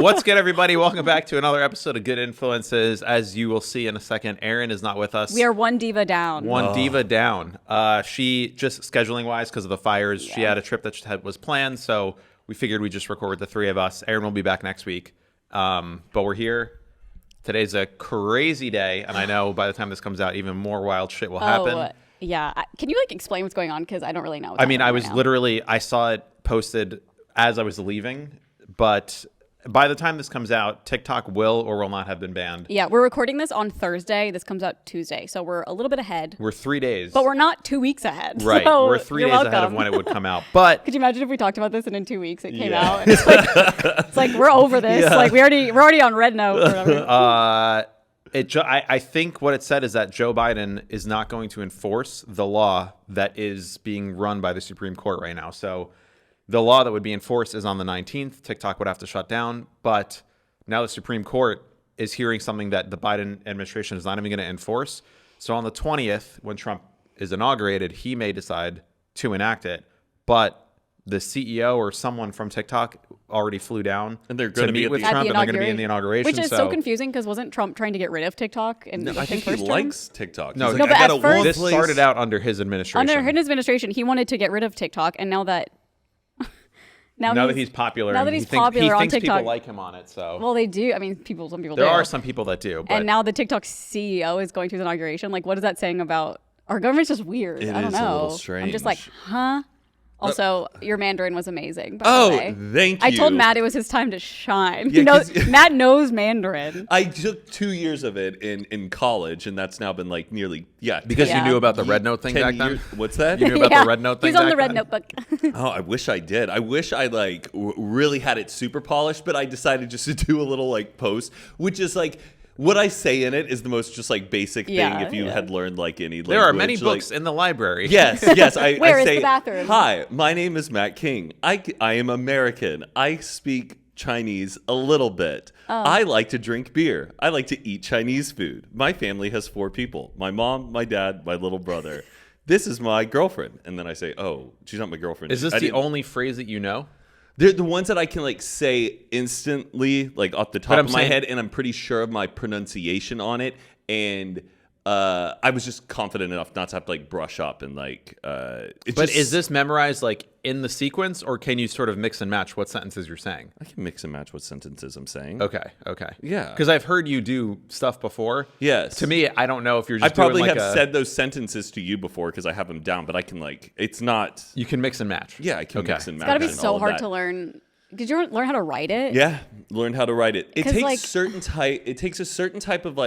What's good, everybody? Welcome back to another episode of Good Influences. As you will see in a second, Erin is not with us. We are one diva down. One diva down. She just scheduling-wise because of the fires, she had a trip that was planned, so we figured we'd just record the three of us. Erin will be back next week, but we're here. Today's a crazy day, and I know by the time this comes out, even more wild shit will happen. Yeah. Can you explain what's going on? Because I don't really know. I saw it posted as I was leaving, but by the time this comes out, TikTok will or will not have been banned. Yeah, we're recording this on Thursday. This comes out Tuesday, so we're a little bit ahead. We're 3 days. But we're not 2 weeks ahead. Right, so we're 3 days ahead of when it would come out. But could you imagine if we talked about this and in 2 weeks it came out? And it's like we're over this. Yeah. Like we're already on red note. Or whatever. I think what it said is that Joe Biden is not going to enforce the law that is being run by the Supreme Court right now. So the law that would be enforced is on the 19th. TikTok would have to shut down. But now the Supreme Court is hearing something that the Biden administration is not even going to enforce. So on the 20th, when Trump is inaugurated, he may decide to enact it. But the CEO or someone from TikTok already flew down and they're going to meet with Trump, and they're going to be in the inauguration. Which is so confusing because wasn't Trump trying to get rid of TikTok? And I think he likes TikTok. No, but at first, this started out under his administration. Under his administration, he wanted to get rid of TikTok, and now that he's popular, he thinks people like him on it. So well, they do. I mean, some people. There are some people that do. But and now the TikTok CEO is going to his inauguration. Like, what is that saying about our government's just weird? I don't know. A little strange. I'm just like, huh? Also, your Mandarin was amazing, by the way. Thank you. I told Matt it was his time to shine. Yeah, Matt knows Mandarin. I took 2 years of it in college, and that's now been like nearly, Because you knew about the Red Note thing back then? What's that? You knew about the Red Note thing He's on back the Red then? Notebook. Oh, I wish I did. I wish I really had it super polished, but I decided just to do a little post, which is what I say in it is the most just basic thing if you had learned any language. There are many books in the library. Yes. Where I is say, the bathroom? Hi, my name is Matt King. I am American. I speak Chinese a little bit. I like to drink beer. I like to eat Chinese food. My family has 4 people. My mom, my dad, my little brother. This is my girlfriend. And then I say, oh, she's not my girlfriend. Is this the only phrase that you know? They're the ones that I can say instantly, off the top of my head, and I'm pretty sure of my pronunciation on it. And I was just confident enough not to have to brush up and is this memorized in the sequence, or can you sort of mix and match what sentences you're saying? I can mix and match what sentences I'm saying. Okay. Yeah. Because I've heard you do stuff before. Yes. To me, I don't know if you're just I probably doing have said those sentences to you before because I have them down, but I can it's not. You can mix and match. Yeah, I can mix and match. It's got to be so hard to learn. Did you learn how to write it? Yeah, learn how to write it. It takes It takes a certain type of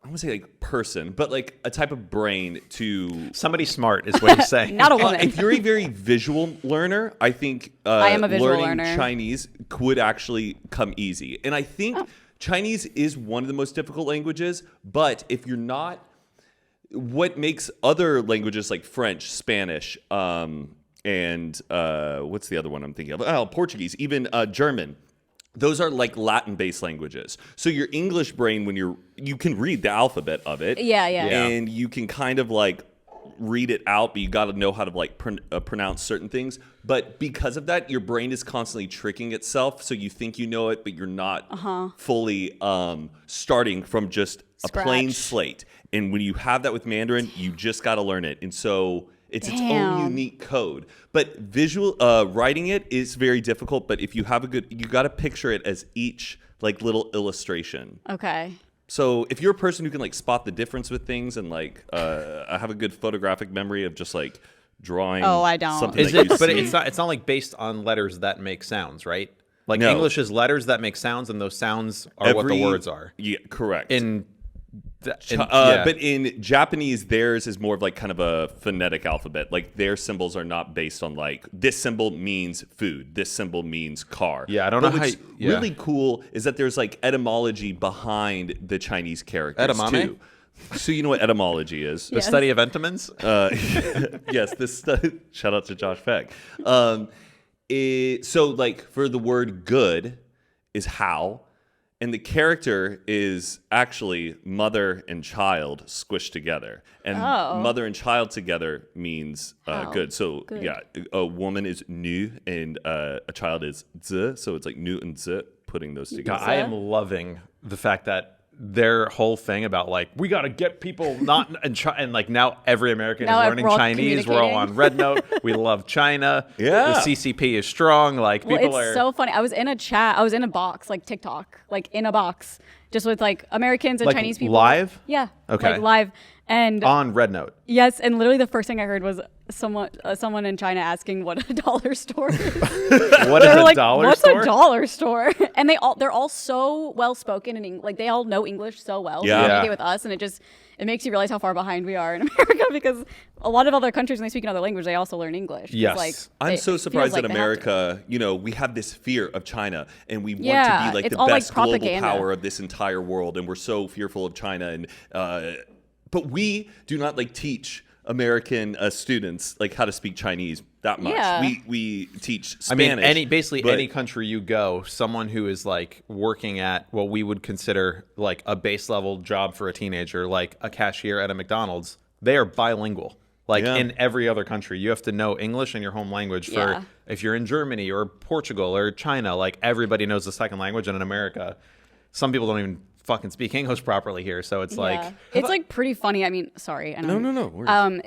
I don't want to say person, but a type of brain to... Somebody smart is what you're saying. Not a woman. If you're a very visual learner, I think I am a visual learning learner. Chinese would actually come easy. And I think Chinese is one of the most difficult languages, but if you're not... What makes other languages like French, Spanish, and what's the other one I'm thinking of? Oh, Portuguese, even German. Those are Latin-based languages. So your English brain, when you can read the alphabet of it. Yeah. And you can kind of read it out, but you got to know how to pronounce certain things. But because of that, your brain is constantly tricking itself. So you think you know it, but you're not fully starting from just a plain slate. And when you have that with Mandarin, you just got to learn it. And so... It's its own unique code. But visual writing it is very difficult. But if you have you got to picture it as each little illustration. Okay. So if you're a person who can spot the difference with things and I have a good photographic memory of just drawing. Oh, I don't. Something But it's not based on letters that make sounds, right? No. English is letters that make sounds, and those sounds are what the words are. Yeah, correct. But in Japanese, theirs is more of kind of a phonetic alphabet. Their symbols are not based on this symbol means food, this symbol means car. Yeah, I don't know. What's really cool is that there's etymology behind the Chinese characters Edamame? too. So you know what etymology is? The study of entomins. Yes. Shout out to Josh Peck. For the word good is how. And the character is actually mother and child squished together. And mother and child together means good. So, yeah, a woman is nu and a child is zi. So it's like nu and zi, putting those together. I am loving the fact that their whole thing about like we got to get people not and like now every American is learning Chinese. We're all on Red Note. We love China. Yeah, the CCP is strong. Like people it's so funny. I was in a chat. I was in a box like TikTok, like in a box, just with like Americans and like Chinese people. Live? Yeah. Okay. Like live and on Red Note. Yes, and literally the first thing I heard was someone in China asking what a dollar store is. What is a like, dollar What's store? What's a dollar store? And they're all so well spoken in English. Like they all know English so well. Yeah. They communicate with us, and it makes you realize how far behind we are in America because a lot of other countries when they speak another language, they also learn English. Yes. Like, I'm so surprised like that America, we have this fear of China and we want to be like it's the all best like global propaganda. power of this entire world. And we're so fearful of China. And but we do not like teach American students like how to speak Chinese that much. Yeah. We teach Spanish. I mean, any country you go, someone who is like working at what we would consider like a base level job for a teenager, like a cashier at a McDonald's, they are bilingual. Like in every other country, you have to know English and your home language for if you're in Germany or Portugal or China, like everybody knows the second language. And in America, some people don't even fucking speak English properly here. So it's like, it's like pretty funny. I mean, sorry. No.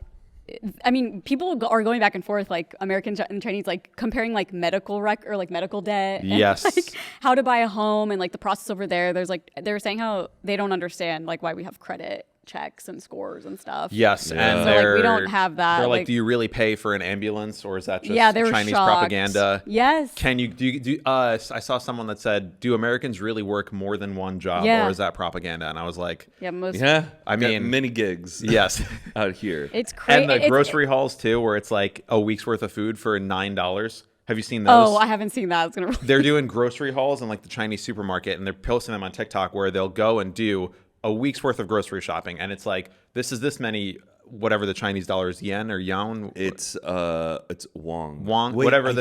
I mean, people are going back and forth, like Americans and Chinese, like comparing like medical or like medical debt. And, yes. like how to buy a home and like the process over there. There's like, they were saying how they don't understand like why we have credit checks and scores and stuff. Yes. Yeah. And so like we don't have that. They're like, do you really pay for an ambulance or is that just they were Chinese shocked. propaganda? Yes. Can you do I saw someone that said, do Americans really work more than one job or is that propaganda? And I was like, I mean, many gigs. Yes. out here. It's crazy. And the grocery hauls too, where it's like a week's worth of food for $9. Have you seen those? Oh, I haven't seen that. They're doing grocery hauls in like the Chinese supermarket and they're posting them on TikTok where they'll go and do a week's worth of grocery shopping. And it's like, this is this many, whatever the Chinese dollar is, yen or yuan. It's wong. Wong, Wait, whatever I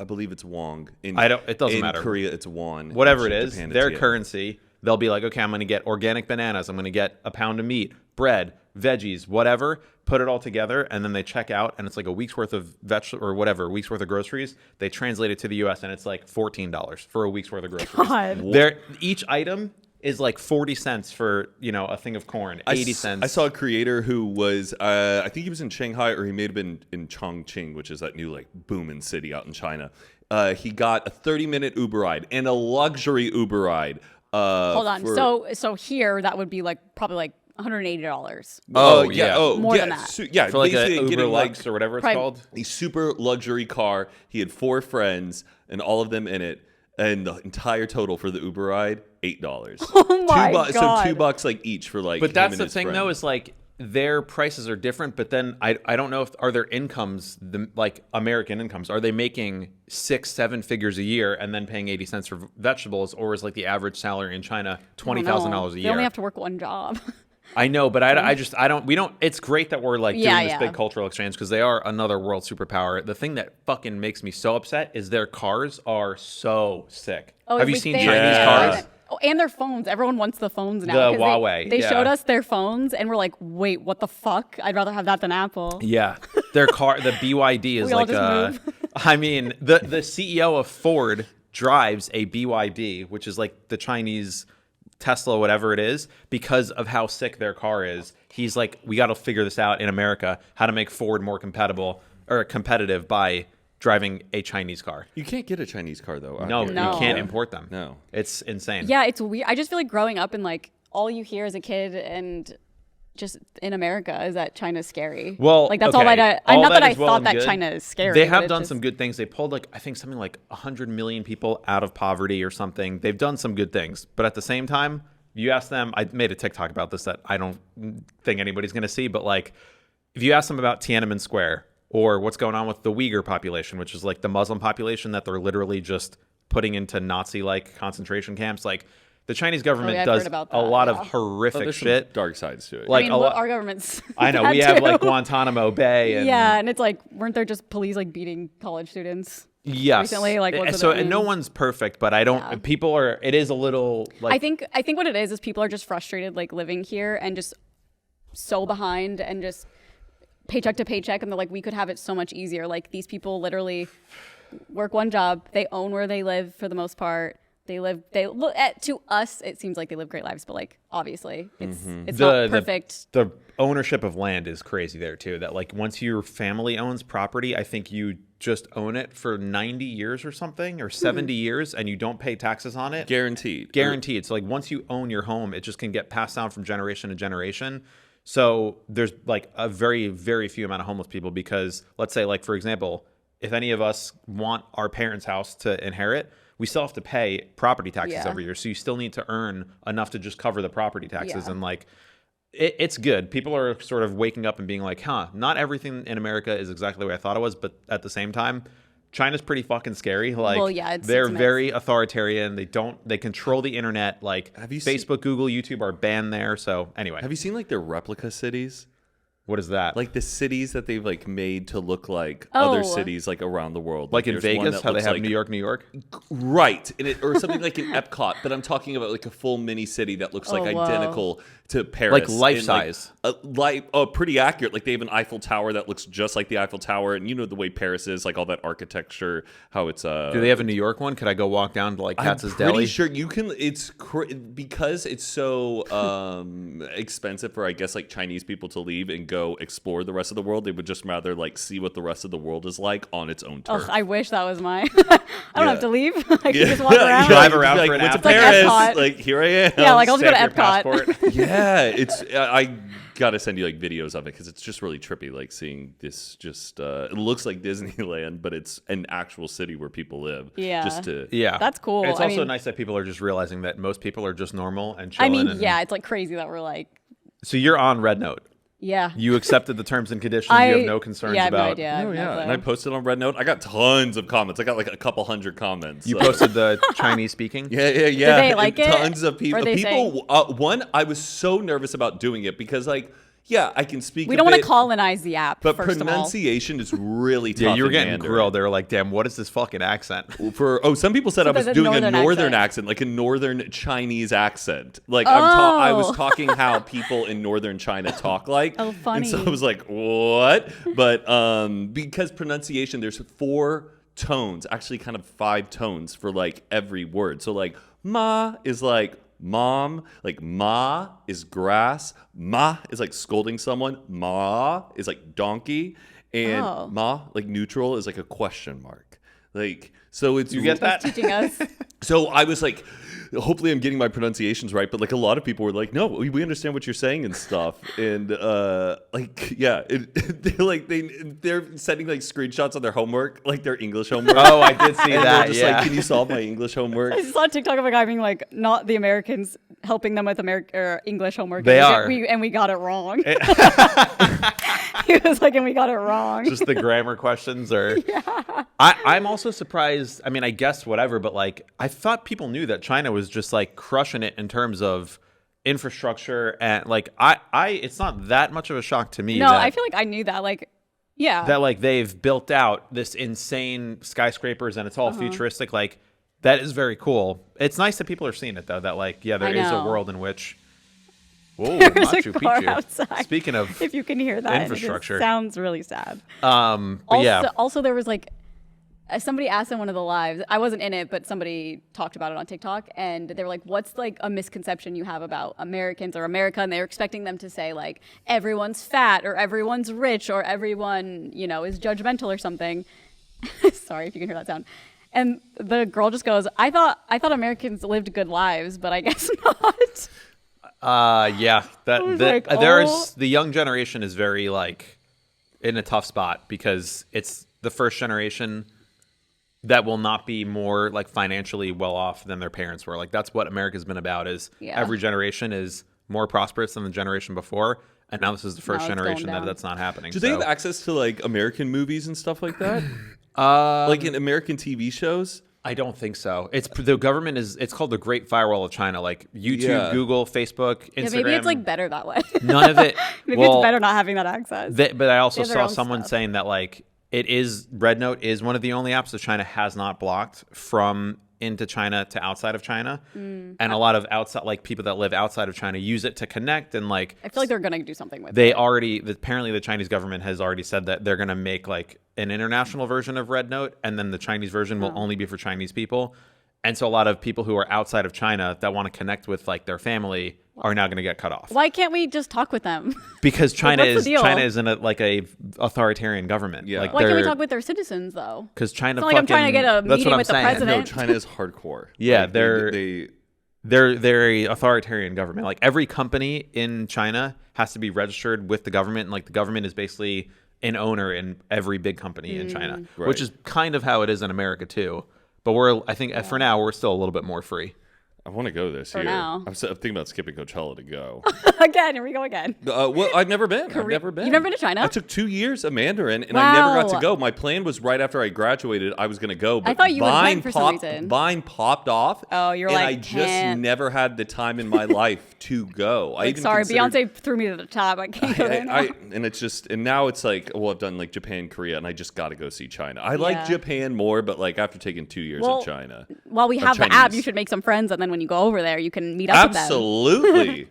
believe it's wong. It doesn't matter. In Korea, it's won. Whatever it is, their currency, they'll be like, okay, I'm going to get organic bananas. I'm going to get a pound of meat, bread, veggies, whatever, put it all together. And then they check out and it's like a week's worth of week's worth of groceries. They translate it to the US and it's like $14 for a week's worth of groceries. God. Each item is like 40 cents for, a thing of corn, 80 cents. I saw a creator who was, I think he was in Shanghai or he may have been in Chongqing, which is that new like booming city out in China. He got a 30-minute Uber ride and a luxury Uber ride. Hold on. So here that would be like probably like $180. Oh yeah. Oh, more than that. For like a Uber Lux or whatever it's called. A super luxury car. He had 4 friends and all of them in it. And the entire total for the Uber ride, $8. Oh my God. So $2 like each for like. But that's the thing though, is like their prices are different. But then I don't know if are their incomes like American incomes, are they making 6-7 figures a year and then paying 80 cents for vegetables, or is like the average salary in China $20,000 a year? They only have to work one job. I know, but we don't. It's great that we're like doing this big cultural exchange because they are another world superpower. The thing that fucking makes me so upset is their cars are so sick. Oh, have you seen Chinese cars? Oh, and their phones. Everyone wants the phones now. The Huawei. They showed us their phones and we're like, wait, what the fuck? I'd rather have that than Apple. Yeah, their car, the BYD is like I mean, the CEO of Ford drives a BYD, which is like the Chinese Tesla, whatever it is, because of how sick their car is. He's like, we got to figure this out in America, how to make Ford more competitive by driving a Chinese car. You can't get a Chinese car though. No, you can't import them. No, it's insane. Yeah, it's weird. I just feel like growing up and like all you hear as a kid and just in America is that China's scary. Well, like that's okay. Not that I well thought that good. China is scary. They have done some good things. They pulled like I think something like 100 million people out of poverty or something. They've done some good things, but at the same time, you ask them, I made a TikTok about this that I don't think anybody's going to see, but like if you ask them about Tiananmen Square or what's going on with the Uyghur population, which is like the Muslim population that they're literally just putting into Nazi-like concentration camps, like the Chinese government does a lot of horrific shit. Dark sides to it. Like our government's I know, we have like Guantanamo Bay. And yeah, and it's like, weren't there just police like beating college students? Yes. recently. Like, was so it and no one's perfect, but I don't. Yeah. People are. It is a little like. I think what it is people are just frustrated, like living here and just so behind and just paycheck to paycheck, and they're like, we could have it so much easier. Like, these people literally work one job, they own where they live for the most part. They look to us, it seems like they live great lives, but like obviously it's not perfect. The ownership of land is crazy there too. That like once your family owns property, I think you just own it for 90 years or something, or 70 years, and you don't pay taxes on it. Guaranteed. So like once you own your home, it just can get passed down from generation to generation. So there's like a very, very few amount of homeless people because let's say like, for example, if any of us want our parents' house to inherit, we still have to pay property taxes every year. So you still need to earn enough to just cover the property taxes. And like, it's good. People are sort of waking up and being like, not everything in America is exactly the way I thought it was. But at the same time, China's pretty fucking scary. Like, they're very authoritarian. They control the internet. Like, Facebook, Google, YouTube are banned there. So anyway. Have you seen like their replica cities? What is that? Like the cities that they've like made to look like other cities like around the world. Like in Vegas, how they have New York? Right. Or something like in Epcot. But I'm talking about like a full mini city that looks like identical to Paris. Like life size. Pretty accurate. Like they have an Eiffel Tower that looks just like the Eiffel Tower. And you know the way Paris is, like all that architecture, how it's... Do they have a New York one? Could I go walk down to like Katz's Deli? I'm pretty sure you can... because it's so expensive for, I guess, like Chinese people to leave and go explore the rest of the world. They would just rather like see what the rest of the world is like on its own turf. I wish that was mine. I don't have to leave. I can just walk around. Drive around like, for an hour. hour. To Paris. Like like here I am. Yeah, like I'll just go to Epcot. Yeah, it's I gotta send you like videos of it because it's just really trippy. Like seeing this, just it looks like Disneyland, but it's an actual city where people live. Yeah, That's cool. It's also nice that people are just realizing that most people are just normal and chilling. It's like crazy that we're like. So you're on Red Note. Yeah. You accepted the terms and conditions. You have no concerns about. I have no idea. Oh, yeah. And I posted on Red Note. I got tons of comments. I got like a couple hundred comments. You posted the Chinese speaking? Yeah. Did they like it? Tons of people. One, I was so nervous about doing it because like, yeah, I can speak. We don't want to colonize the app, but pronunciation is really tough. Yeah, you were getting Mandarin. grilled. They were like, "Damn, what is this fucking accent?" Some people said I was doing a northern accent, like a northern Chinese accent. Like I was talking how people in northern China talk like. Oh, funny. And so I was like, "What?" But because pronunciation, there's 4 tones, actually, kind of 5 tones for like every word. So like ma is like mom, like ma is grass, ma is like scolding someone, ma is like donkey, and ma, like neutral, is like a question mark. Like, so it's... You get that? Teaching us. So I was like, hopefully I'm getting my pronunciations right, but like a lot of people were like, no, we understand what you're saying and stuff. And like, yeah, they're sending like screenshots of their homework, like their English homework. Oh, I did see that. Just like, can you solve my English homework? I saw a TikTok of a guy being like, not the Americans helping them with English homework. They are. And we got it wrong. He was like, and we got it wrong. Just the grammar questions are... Yeah. I'm also surprised. I mean, I guess whatever, but like, I thought people knew that China was just like crushing it in terms of infrastructure. And like, it's not that much of a shock to me. No, I feel like I knew that. Like, yeah. That like they've built out this insane skyscrapers and it's all futuristic. Like, that is very cool. It's nice that people are seeing it though, that like, yeah, there is a world in which... Whoa, There's Machu a car Picchu. outside. Speaking of if you can hear that, infrastructure, it sounds really sad. But also there was like somebody asked in one of the lives. I wasn't in it, but somebody talked about it on TikTok, and they were like, "What's like a misconception you have about Americans or America?" And they were expecting them to say like, "Everyone's fat," or "Everyone's rich," or "Everyone is judgmental," or something. Sorry if you can hear that sound. And the girl just goes, "I thought Americans lived good lives, but I guess not." The young generation is very like in a tough spot because it's the first generation that will not be more like financially well off than their parents were. Like that's what America's been about is every generation is more prosperous than the generation before. And now this is the first generation that's not happening. Do they have access to like American movies and stuff like that? Like in American TV shows? I don't think so. It's the government is. It's called the Great Firewall of China. Like YouTube, Google, Facebook, Instagram. Yeah, maybe it's like better that way. None of it. Maybe it's better not having that access. But I also saw someone saying that like Red Note is one of the only apps that China has not blocked from into China to outside of China. And a lot of outside, like people that live outside of China use it to connect and like. I feel like they're going to do something with it. Apparently the Chinese government has already said that they're going to make like an international version of Red Note, and then the Chinese version will only be for Chinese people. And so a lot of people who are outside of China that want to connect with like their family are now going to get cut off. Why can't we just talk with them? Because China what's the deal? is in a authoritarian government. Yeah. Like Why can't we talk with their citizens though? Because China. It's not like I'm trying to get a that's meeting what I'm with the saying. president. No, China is hardcore. Yeah, Like, they're a authoritarian government. Like every company in China has to be registered with the government, and like the government is basically an owner in every big company in China, Right. which is kind of how it is in America too. But I think for now we're still a little bit more free. I want to go this year. now. I'm thinking about skipping Coachella to go. Again, here we go again. Well, I've never been. I've never been. You've never been to China? I took 2 years of Mandarin, and I never got to Wow. go. My plan was right after I graduated, I was going to go. But I thought you Vine went for some popped, reason. Vine popped off. Oh, you're and like, I just can't. never had the time in my life to go. I Like, even sorry, considered- Beyonce threw me to the top. I can't go there now. and now it's like, well, I've done like Japan, Korea, and I just got to go see China. I like Japan more, but like after taking 2 years Well, of China. While we have the app, Chinese. you should make some friends, and then when you go over there, you can meet up with them. Absolutely.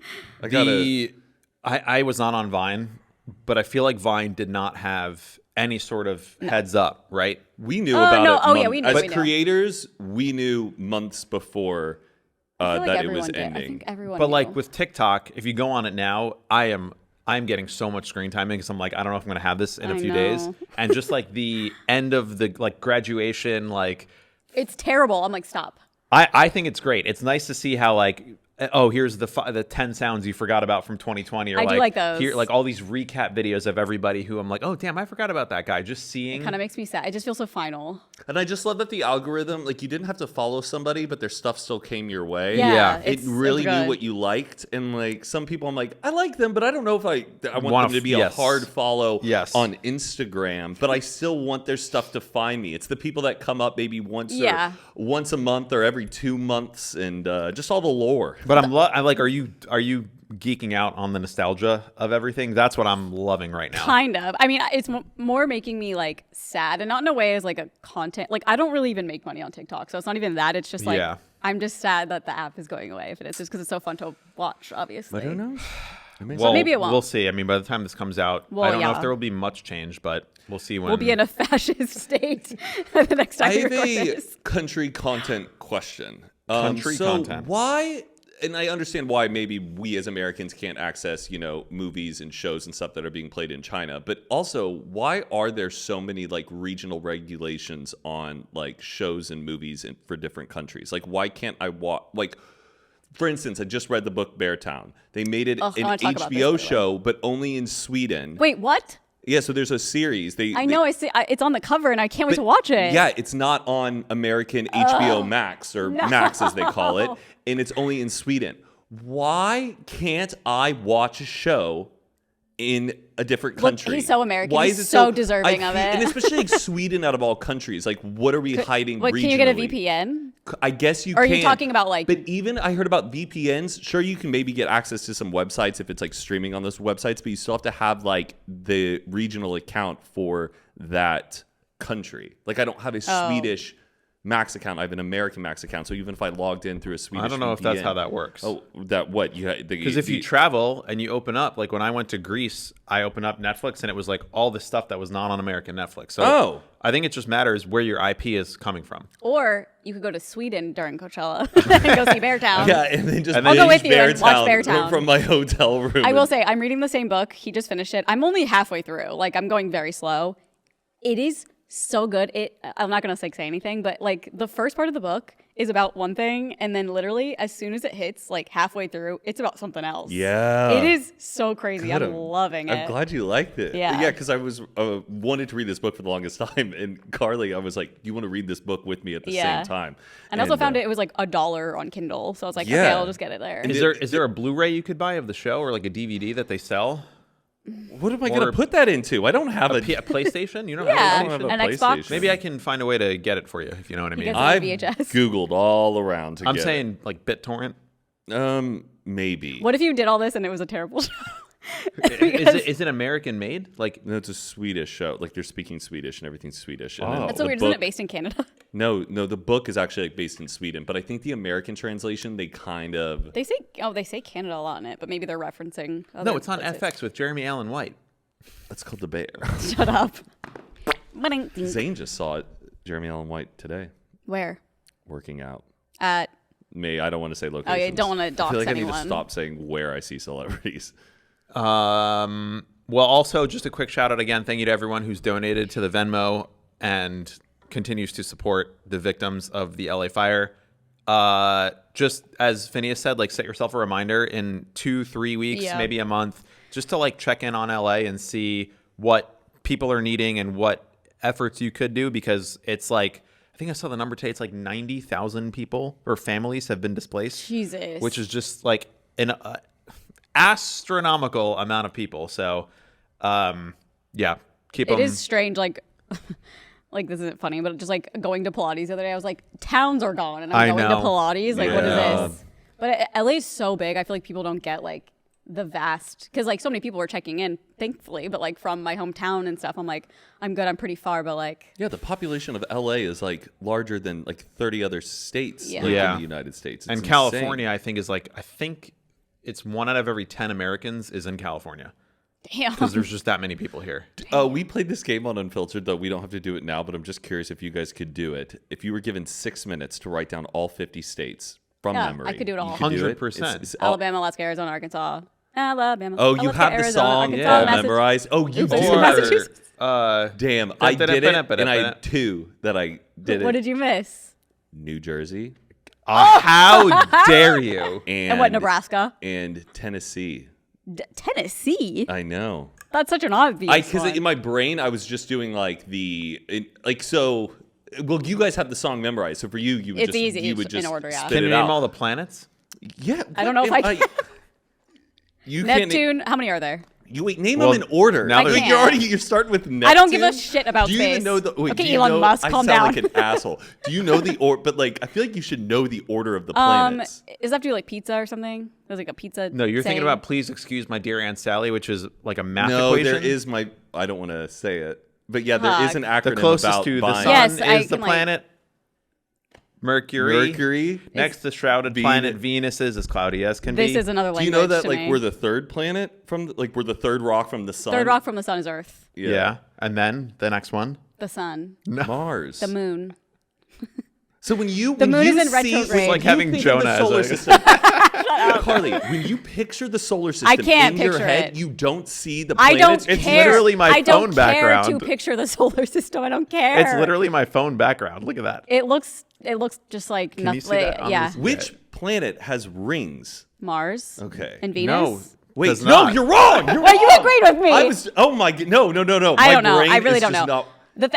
I was not on Vine, but I feel like Vine did not have any sort of heads up, right? We knew about no. it. Oh, yeah, we knew, As we knew. creators, we knew months before I feel like that it was everyone did. I ending. think everyone But knew. like with TikTok, if you go on it now, I'm getting so much screen time because I'm like, I don't know if I'm gonna have this in a I few days. know. And just like the end of the like graduation, like It's terrible. I'm like, stop. I think it's great. It's nice to see how like, oh, here's the 10 sounds you forgot about from 2020, or I do like those. Here, like all these recap videos of everybody who I'm like, oh damn, I forgot about that guy. Just seeing. Kind of makes me sad. It just feels so final. And I just love that the algorithm, like you didn't have to follow somebody, but their stuff still came your way. Yeah, It it's really knew good. what you liked. And like some people, I'm like, I like them, but I don't know if I want Wanna them to be yes. a hard follow Yes. on Instagram, but I still want their stuff to find me. It's the people that come up maybe once a month or every 2 months, and just all the lore. But I'm like, are you geeking out on the nostalgia of everything? That's what I'm loving right now. Kind of. I mean, it's more making me like sad, and not in a way as like a content. Like I don't really even make money on TikTok, so it's not even that. It's just like Yeah. I'm just sad that the app is going away. If it is, just because it's so fun to watch. Obviously. I don't know. Well, maybe it won't. We'll see. I mean, by the time this comes out, Well, I don't know yeah. if there will be much change, but we'll see when We'll be in a fascist state the next time I we have record a this. country content question. Country content. Why? And I understand why maybe we as Americans can't access, movies and shows and stuff that are being played in China. But also, why are there so many like regional regulations on like shows and movies for different countries? Like, why can't I watch? Like, for instance, I just read the book Beartown. They made it I an wanna talk about this, HBO by the way. show, but only in Sweden. Wait, what? Yeah, so there's a series. I know. I see. It's on the cover, and I can't wait to watch it. Yeah, it's not on American HBO Max, or Max as they call it, and it's only in Sweden. Why can't I watch a show in a different country? he's so American. Why He's is it so deserving of it. And especially like Sweden out of all countries. Like, what are we hiding Like, regionally? can you get a VPN? I guess you Or are can. you talking about, like- But even I heard about VPNs. Sure, you can maybe get access to some websites if it's like streaming on those websites, but you still have to have like the regional account for that country. Like, I don't have a Swedish Max account. I have an American Max account. So even if I logged in through a Swedish I don't know if that's VPN how that works. Oh, that what? Because if you travel and you open up, like when I went to Greece, I opened up Netflix and it was like all the stuff that was not on American Netflix. So I think it just matters where your IP is coming from. Or you could go to Sweden during Coachella and go see Beartown. Yeah, and then just I'll go with you and watch Beartown Beartown. from my hotel room. I will say, I'm reading the same book. He just finished it. I'm only halfway through. Like, I'm going very slow. It is so good. I'm not going to say anything, but like the first part of the book is about one thing. And then literally as soon as it hits like halfway through, it's about something else. Yeah. It is so crazy. Good. I'm loving it. I'm glad you liked it. Yeah. Yeah, because I was wanted to read this book for the longest time. And Carly, I was like, you want to read this book with me at the same time? And I also found it was like $1 on Kindle. So I was like, okay, Yeah. I'll just get it there. Is there a Blu-ray you could buy of the show or like a DVD that they sell? What am I going to put that into? I don't have A PlayStation? You don't Yeah. have a I don't PlayStation? have An a Xbox? PlayStation. Maybe I can find a way to get it for you, if you know what I You mean. guys- I've VHS. Googled all around to I'm get saying like BitTorrent. it. Maybe. What if you did all this and it was a terrible show? Is it American made? Like, No, it's a Swedish show. Like they're speaking Swedish and everything's Swedish. And Oh. then That's so the weird. book- Isn't it based in Canada? No, the book is actually like based in Sweden. But I think the American translation, they kind of. They say Canada a lot in it, but maybe they're referencing. no, it's on places. FX with Jeremy Allen White. That's called The Bear. Shut up. Zane just saw it. Jeremy Allen White today, Where? working out. At I don't want to say locations. Oh, yeah, don't wanna I dox feel like I need anyone. to stop saying where I see celebrities. Well, also just a quick shout out again. Thank you to everyone who's donated to the Venmo and continues to support the victims of the LA fire. Just as Phineas said, like set yourself a reminder in 2-3 weeks, Yeah. maybe a month, just to like check in on LA and see what people are needing and what efforts you could do, because it's like, I think I saw the number today. It's like 90,000 people or families have been displaced. Jesus. Which is just like an astronomical amount of people. So, yeah, keep them. It is strange, like this isn't funny, but just like going to Pilates the other day, I was like, towns are gone, and I I'm going to know. Pilates. Like, what Yeah. is this? But LA is so big. I feel like people don't get like the vast, because like so many people were checking in, thankfully. But like from my hometown and stuff, I'm like, I'm good. I'm pretty far, but like, Yeah, the population of LA is like larger than like 30 other states Yeah. like, Yeah. in the United States. It's And insane. California, I think, is like, I think it's 1 out of every 10 Americans is in California damn. because there's just that many people here. We played this game on Unfiltered, though we don't have to do it now, but I'm just curious if you guys could do it. If you were given 6 minutes to write down all 50 states from Yeah, memory. I could do it all. You could do it. 100%. It's all- Alabama, Alaska, Arizona, Arkansas. Alabama. Oh, you Alaska, have the Arizona, song Arkansas, yeah, memorized? Oh, you Oops, do? Massachusetts. Damn, I did it, and I had 2 that I did What it. did you miss? New Jersey How dare you? and And what, Nebraska? and Tennessee. Tennessee? I know. That's such an obvious Because one. in my brain I was just doing like so. Well, you guys have the song memorized, so for you, you would It's just easy. you It's would in just order, yeah. spit Can you it name out. all the planets? Yeah, I don't know if what I am can. You can't Neptune, how many are there? You wait, name Well, them in order. now Like, there's- you're starting with Neptune. I don't give a shit about Do you space. even know the? Wait, Okay, do you Elon know, Musk, I calm sound down. like an asshole. Do you know the order? But like, I feel like you should know the order of the planets. Does that have to do like pizza or something? There's like a pizza. No, you're thinking saying. about Please Excuse My Dear Aunt Sally, which is like a math No, equation. there is my. I don't want to say it, but yeah, there is an Fuck. acronym The closest about to the buying. sun Yes, I is the can, like- planet Mercury. Mercury. Next, the shrouded planet Venus is as cloudy as can be. This is another Do language. you know that to like me. we're the third planet from like we're the third rock from the sun? third rock from the sun is Earth. Yeah. And then the next one. The sun. Mars. The moon. So when you The when moon you is in see, retrograde. when It's like you having think of Jonah the as solar a- system, Carly, when you picture the solar system can't in your picture head, it. you don't see the I planets. don't It's care. literally my I don't phone care background. to picture the solar system. I don't care. It's literally my phone background. Look at that. It looks just like Can you nothing. see that on Yeah. this? Which planet has rings? Mars. Okay. And No. Venus. Wait, does no, not. you're wrong. You're Well, you wrong. agreed with me. I was. Oh my god. No. I don't know. brain I really is don't just know. not-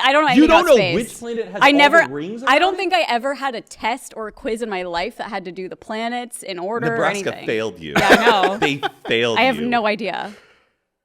I don't know You anything don't about know space. which planet has I all never. the rings I don't around think I ever had a test or a quiz in my life that had to do the planets in order or Nebraska anything. failed you. Yeah, I know. They failed I have you. no idea.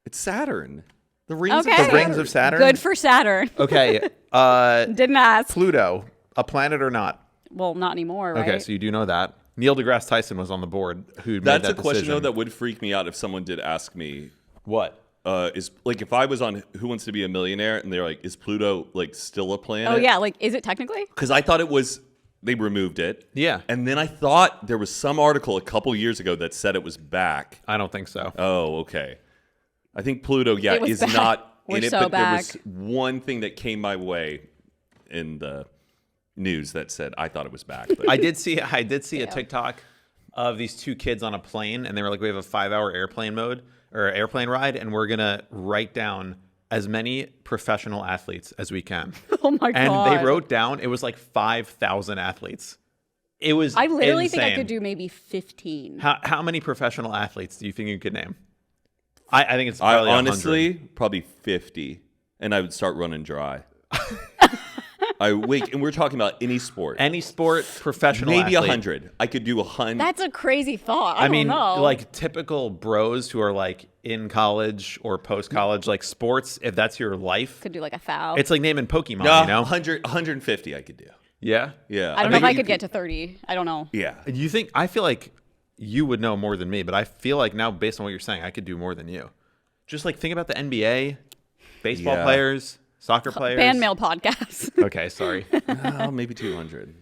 It's Saturn. The rings. Okay. Of The Saturn. rings of Saturn. Good for Saturn. Okay. Didn't ask. Pluto, a planet or not? Well, not anymore, right? Okay, so you do know that. Neil deGrasse Tyson was on the board. Who made That's that a question decision. though that would freak me out if someone did ask me. What? Is like if I was on Who Wants to Be a Millionaire and they're like, is Pluto like still a planet? Oh yeah, like is it technically? Because I thought it was. They removed it. Yeah. And then I thought there was some article a couple years ago that said it was back. I don't think so. Oh, okay. I think Pluto, yeah, It was is back. not We're in it, so but there back. was one thing that came my way in the news that said I thought it was back. But I did see a TikTok of these 2 kids on a plane, and they were like, "We have a 5-hour airplane ride, and we're gonna write down as many professional athletes as we can." Oh my And god. they wrote down it was like 5,000 athletes. It was. I literally think I insane. could do maybe 15. How many professional athletes do you think you could name? I think it's I probably honestly probably 50, and I would start running dry. And we're talking about any sport. any sport professional. Maybe athlete. 100. I could do 100. That's a crazy thought. I I mean, don't know. like typical bros who are like in college or post college, like sports. If that's your life, could do like a foul. it's like naming Pokemon. No, You know? 150 I could do. Yeah. Yeah. I don't know if I you could get to 30. I don't know. Yeah. You think? I feel like you would know more than me, but I feel like now, based on what you're saying, I could do more than you. Just like think about the NBA, baseball players, soccer players. Fan mail podcast. Okay, sorry. Maybe 200.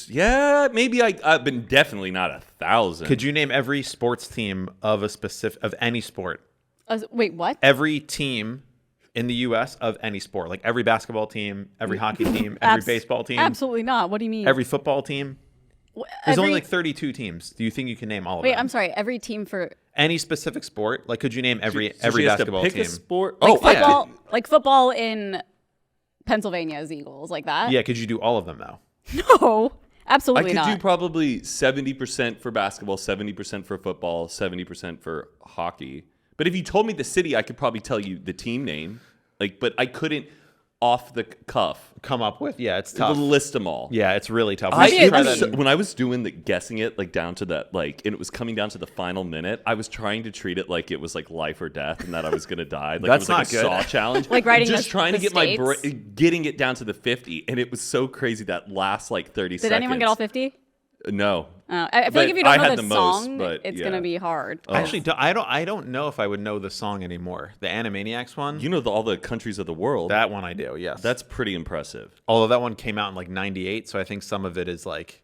Yeah, maybe I've been definitely not 1,000. Could you name every sports team of any sport? Wait, what? Every team in the U.S. of any sport, like every basketball team, every hockey team, every baseball team. Absolutely not. What do you mean? Every football team. There's only like 32 teams. Do you think you can name all of them? Wait, I'm sorry. Every team for any specific sport? Like, could you name every she has to basketball pick team? a sport? like football, like football in Pennsylvania's Eagles, like that? Yeah, could you do all of them though? No, I absolutely could not. do probably 70% for basketball, 70% for football, 70% for hockey. But if you told me the city, I could probably tell you the team name. Like, but I couldn't off the cuff Come up with it's tough. list them all. Yeah, it's really tough. When I was doing the guessing it like down to that and it was coming down to the final minute, I was trying to treat it like it was like life or death and that I was gonna die. Like That's it was like not a good. Saw challenge. Like writing just the- trying to the get my states? getting it down to the 50, and it was so crazy that last like 30 Did seconds. anyone get all 50? No. I feel But like if you I don't know had the the most, song, but it's yeah. gonna be hard. Actually, I don't know if I would know the song anymore. The Animaniacs one. You know all the countries of the world. That one I do. Yes. That's pretty impressive. Although that one came out in like '98, so I think some of it is like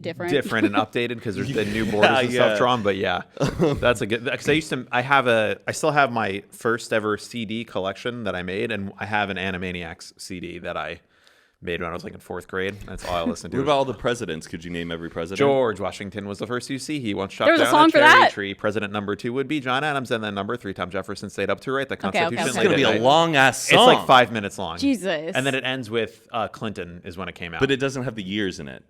Different. and updated because there's been new borders and stuff drawn. But yeah, that's a good. Because I still have my first ever CD collection that I made, and I have an Animaniacs CD that I made when I was like in 4th grade. That's all I listened to. What about all the presidents? Could you name every president? George Washington was the first you see. He once chopped There was a down song a for cherry that? tree. President number 2 would be John Adams, and then number 3, Tom Jefferson, stayed up to write the Okay, okay, Constitution. okay. It's gonna be late a at night. long ass song. It's like 5 minutes long. Jesus. And then it ends with Clinton is when it came out. But it doesn't have the years in it.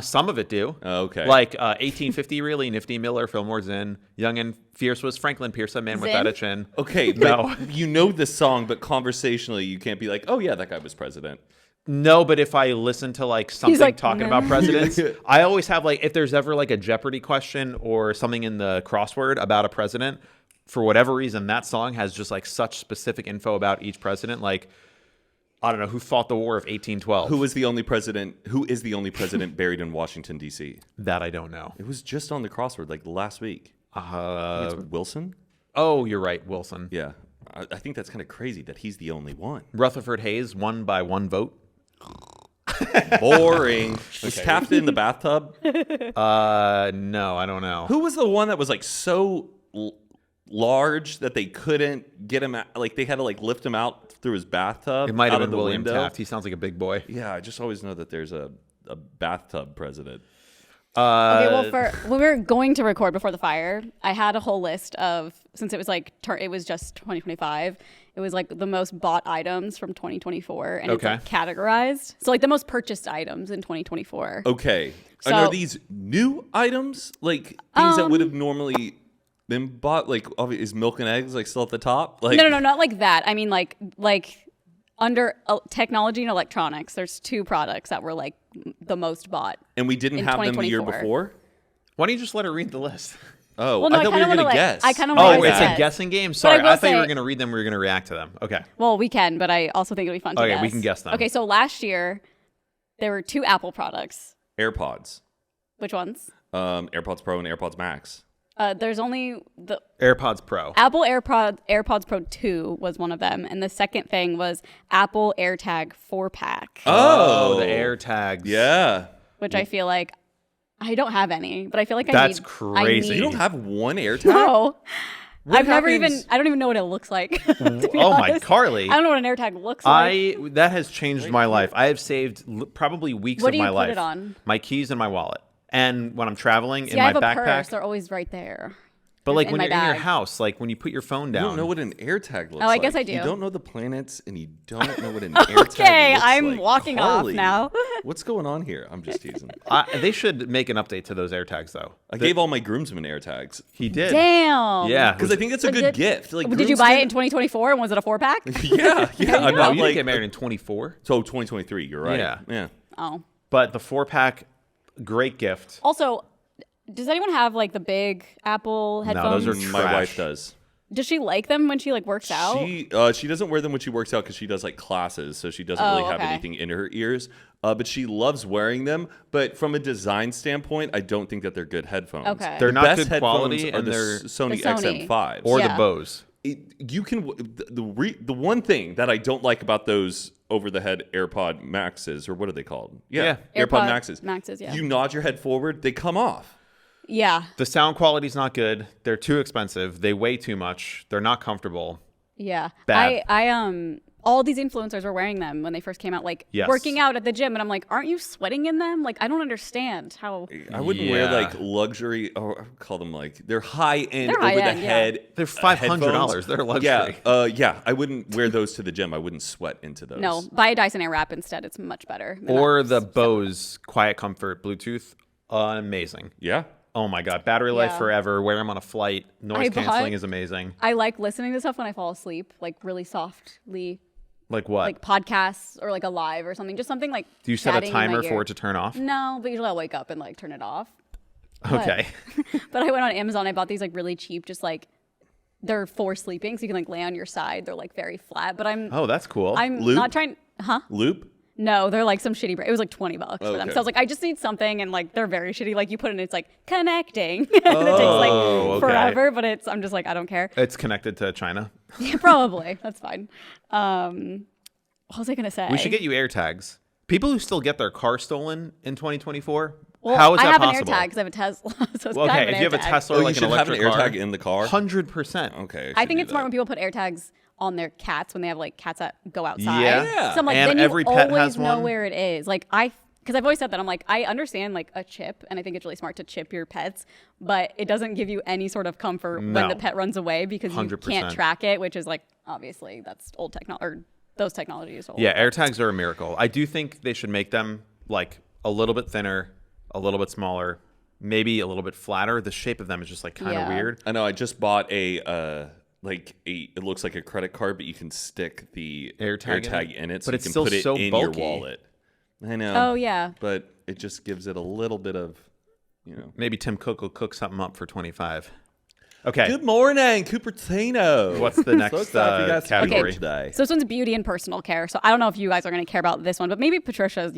Some of it do. Oh, okay. Like 1850, really. Nifty Miller, Fillmore Zinn. Young and Fierce was Franklin Pierce, a man Zinn? without a chin. Okay, No. but you know the song, but conversationally, you can't be like, "Oh yeah, that guy was president." No, but if I listen to like something like, talking no. about presidents, I always have like, if there's ever like a Jeopardy question or something in the crossword about a president, for whatever reason, that song has just like such specific info about each president. Like, I don't know, who fought the War of 1812? Who is the only president buried in Washington D.C.? That I don't know. It was just on the crossword like last week. It's Wilson. Oh, you're right, Wilson. Yeah, I think that's kind of crazy that he's the only one. Rutherford Hayes won by 1 vote. Boring. Was Taft in the bathtub? No, I don't know. Who was the one that was like so large that they couldn't get him out? Like they had to like lift him out through his bathtub. It might have out of been the William window. Taft. He sounds like a big boy. Yeah, I just always know that there's a bathtub president. Okay, well, when we were going to record before the fire, I had a whole list of, since it was like it was just 2025, it was like the most bought items from 2024, and it's like categorized. So like the most purchased items in 2024. Okay, and So- are these new items, like things that would have normally been bought? Like, is milk and eggs like still at the top? Like, No, not like that. I mean, like under technology and electronics, there's 2 products that were like the most bought. and we didn't in have them the year 2024. before. Why don't you just let her read the list? Oh, Well, no, I thought we kinda were gonna wanna, like- guess. I kinda Oh, wanna it's guess. a guessing game? Sorry, will I thought you were say- going to read them. We were going to react to them. Okay. Well, we can, but I also think it'll be fun to Okay, guess. we can guess them. Okay, so last year there were 2 Apple products. AirPods, Which ones? AirPods Pro and AirPods Max. There's only the AirPods Pro. Apple AirPods Pro 2 was one of them, and the second thing was Apple AirTag 4-pack, Oh, the AirTags. Yeah. which I feel like I don't have any, but I feel like That's I crazy. need, You don't have one AirTag? No. I've never happens- I don't even know what it looks like. to be Oh my, honest. Carly. I don't know what an AirTag looks like. That has changed my life. I have saved probably weeks What of do you my put life. it on? My keys and my wallet. And when I'm traveling See, in I my have a backpack. purse. They're always right there. But like in when my you're in your bag. house, like when you put your phone You down. don't know what an AirTag looks like. Oh, I guess I do. You don't know the planets, and you don't know what an AirTag Okay, looks I'm like. walking off Carly, now. What's going on here? I'm just teasing. They should make an update to those AirTags though. I gave all my groomsmen AirTags. He did. Damn. Yeah. Because I think it's a But good did- gift. Like, Did you buy it in groomsmen- 2024 and was it a 4-pack? Yeah, yeah. I'm No, not you like didn't get married in 24. So 2023. You're right. Yeah. Yeah. Oh. But the 4-pack, great gift. Also, does anyone have like the big Apple headphones? those are My trash. wife does. Does she like them when she like works out? She doesn't wear them when she works out because she does like classes, so she doesn't really have okay. anything in her ears. but she loves wearing them. But from a design standpoint, I don't think that they're good headphones. Okay. They're The not best good quality, headphones are and the they're Sony The Sony. XM5s. or Yeah. the Bose. You can the one thing that I don't like about those over-the-head AirPod Maxes, or what are they called? Yeah. AirPod AirPod Maxes. yeah. You nod your head forward, they come off. Yeah. The sound quality's not good. They're too expensive. They weigh too much. They're not comfortable. Yeah. Bad. I all these influencers were wearing them when they first came out, like Yes. working out at the gym, and I'm like, aren't you sweating in them? Like, I don't understand how. I wouldn't wear Yeah. like luxury, or I would call them like they're high end They're over high the end, yeah. head. They're $500. headphones. They're luxury. Yeah. I wouldn't wear those to the gym. I wouldn't sweat into those. No, buy a Dyson Airwrap instead. It's much better. than Or that. the Bose Quiet Comfort Bluetooth. Amazing. Yeah. Oh my God. Battery life Yeah. forever. Wear them on a flight. Noise bought- canceling is amazing. I like listening to stuff when I fall asleep, like really softly, Like what? like podcasts or like a live or something. Just something like. Do you set a chatting in my timer ear. for it to turn off? No, but usually I'll wake up and like turn it off. Okay. But I went on Amazon. I bought these like really cheap, just like they're for sleeping, so you can like lay on your side. They're like very flat. But Oh, that's cool. I'm Loop? not trying. Huh? Loop. No, they're like some shitty brand. It was like $20 for them. Okay. So I was like, I just need something, and like they're very shitty. Like you put it in, it's like connecting. And it takes like okay. forever, but I'm just like, I don't care. It's connected to China. Yeah, probably. That's fine. What was I gonna say? We should get you AirTags. People who still get their car stolen in 2024. Well, how is I that have possible? an AirTag because I have a Tesla. So it's Well, kind okay, of if you have a AirTag. Tesla or you like should an have an electric car, AirTag in the car. 100%. Okay. I think it's smart when people put AirTags on their cats when they have like cats that go outside. Yeah. So I'm like, And then every you pet always has know one. where it is. Like because I've always said that. I'm like, I understand like a chip, and I think it's really smart to chip your pets, but it doesn't give you any sort of comfort when No. the pet runs away because you 100%. can't track it, which is like obviously that's old technology or those technologies. Old. Yeah, AirTags are a miracle. I do think they should make them like a little bit thinner, a little bit smaller, maybe a little bit flatter. The shape of them is just like kind of Yeah. weird. I know. I just bought it looks like a credit card, but you can stick the AirTag in it, But so it's you still can put it so in bulky. your wallet. I know. Oh yeah. But it just gives it a little bit of, Maybe Tim Cook will cook something up for 25. Okay. Good morning, Cupertino. What's the next So excited you guys to be here category? today? So this one's beauty and personal care. So I don't know if you guys are going to care about this one, but maybe Patricia,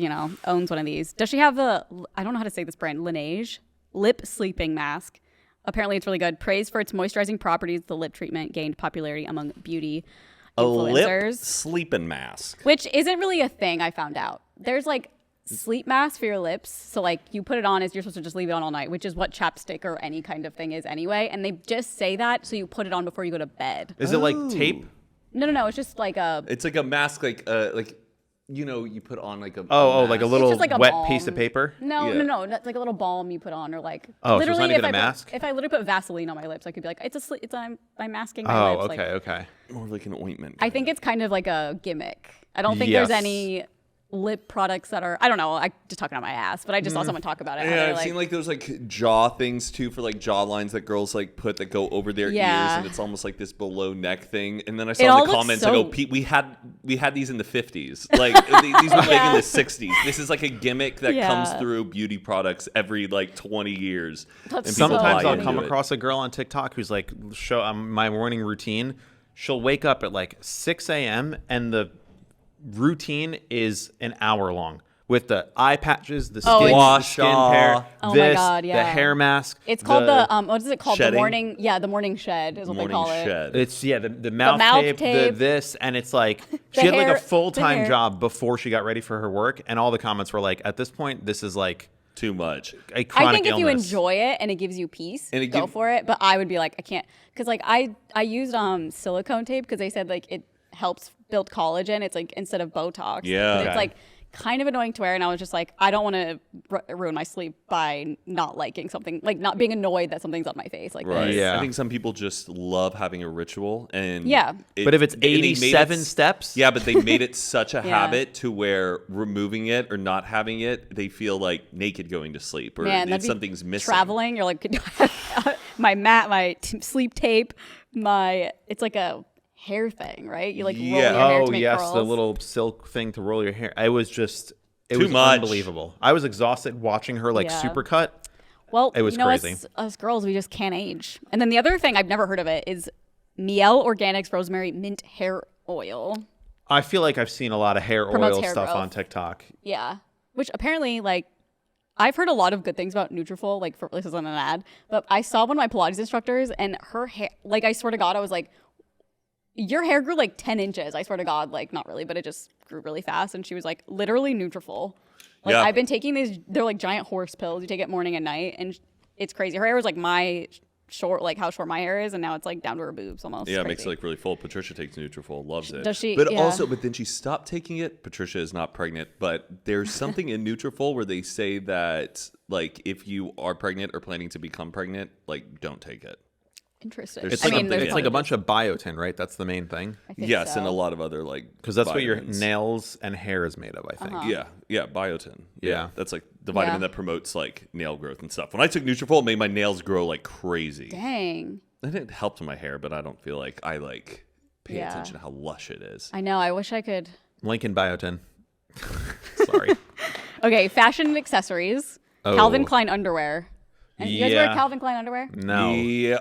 owns one of these. Does she have I don't know how to say this brand, Laneige lip sleeping mask? Apparently it's really good. Praised for its moisturizing properties, the lip treatment gained popularity among beauty A lip influencers, sleeping mask. which isn't really a thing. I found out there's like sleep masks for your lips. So like you put it on as you're supposed to just leave it on all night, which is what chapstick or any kind of thing is anyway. And they just say that so you put it on before you go to bed. Is it like tape? No. It's just like a. It's like a mask, you put on like a Like a mask. little just like a wet balm. piece of paper? No, Yeah. no. That's like a little balm you put on, or like. Oh, so it's literally, not even if a I mask? if I literally put Vaseline on my lips, I could be like, I'm masking my Oh, lips. okay, Like, okay. more like an ointment. I think it's kind of like a gimmick. I don't think there's Yes. any lip products that are. I don't know. I just talking out my ass, but I just saw someone talk about it. how Yeah, they're I've seen like those like jaw things too for like jaw lines that girls like put that go over their ears, Yeah. and it's almost like this below neck thing. And then I It saw all in the looks comments, so- I go, Pete, we had these in the 50s. Like these were big in the 60s. This is like a gimmick that comes Yeah. through beauty products every like 20 years. That's and people Sometimes buy I'll into come it. across a girl on TikTok who's like, show my morning routine. She'll wake up at like 6 a.m. and the routine is an hour long with the eye patches, the Oh, skin, it's- skin care, Oh my this, God, the yeah. hair mask. It's called the what is it called? shedding? The morning. Yeah, the morning shed is what Morning they call it. shed. It's the mouth, mouth tape, tape. the this, and it's like she had like hair- a full-time the hair. job before she got ready for her work, and all the comments were like, at this point, this is like Too much. a chronic I think if you illness. enjoy it and it gives you peace, And it go give- for it. But I would be like, I can't, because like I used silicone tape because they said like it helps build collagen. It's like instead of Botox. Yeah. And it's Okay. like kind of annoying to wear, and I was just like, I don't want to ruin my sleep by not liking something, like not being annoyed that something's on my face like Right. this. Yeah. I think some people just love having a ritual, and Yeah. But if it's and they made it 87 s- steps, yeah, but they made it such a Yeah. habit to where removing it or not having it, they feel like naked going to sleep, or Man, that'd be something's missing. Traveling, you're like, my sleep tape, it's like a hair thing, right? You like roll your Yeah. hair oh to make yes, curls. the little silk thing to roll your hair. It was just it Too was much. unbelievable. I was exhausted watching her like Yeah. supercut. Well, It was us, crazy. us girls, we just can't age. And then the other thing I've never heard of it is Miel Organics Rosemary Mint Hair Oil. I feel like I've seen a lot of hair Promotes oil hair stuff growth. on TikTok. Yeah. which apparently like I've heard a lot of good things about Nutrafol, like this isn't an ad, but I saw one of my Pilates instructors and her hair, like I swear to God, I was like, your hair grew like 10 inches. I swear to God, like not really, but it just grew really fast. And she was like, literally Nutrafol. Like Yeah. I've been taking these, they're like giant horse pills. You take it morning and night and it's crazy. Her hair was like my short, like how short my hair is. And now it's like down to her boobs almost. Yeah, it Crazy. makes it like really full. Patricia takes Nutrafol, loves it. Does she? But Yeah. also, but then she stopped taking it. Patricia is not pregnant, but there's something in Nutrafol where they say that like if you are pregnant or planning to become pregnant, like don't take it. Interesting. There's It's I like, mean, a, there's it's like a probably- bunch of biotin, right? That's the main thing. I think Yes, so. and a lot of other like Because that's what your vitamins. nails and hair is made of, I think. Yeah, biotin. Yeah. That's like the vitamin Yeah. that promotes like nail growth and stuff. When I took Nutrafol, it made my nails grow like crazy. Dang. And it helped my hair, but I don't feel like I like pay Yeah. attention to how lush it is. I know. I wish I could. Lincoln Biotin. Sorry. Okay, fashion and accessories. Oh. Calvin Klein underwear. And you guys wear Yeah. Calvin Klein underwear? No. Yeah,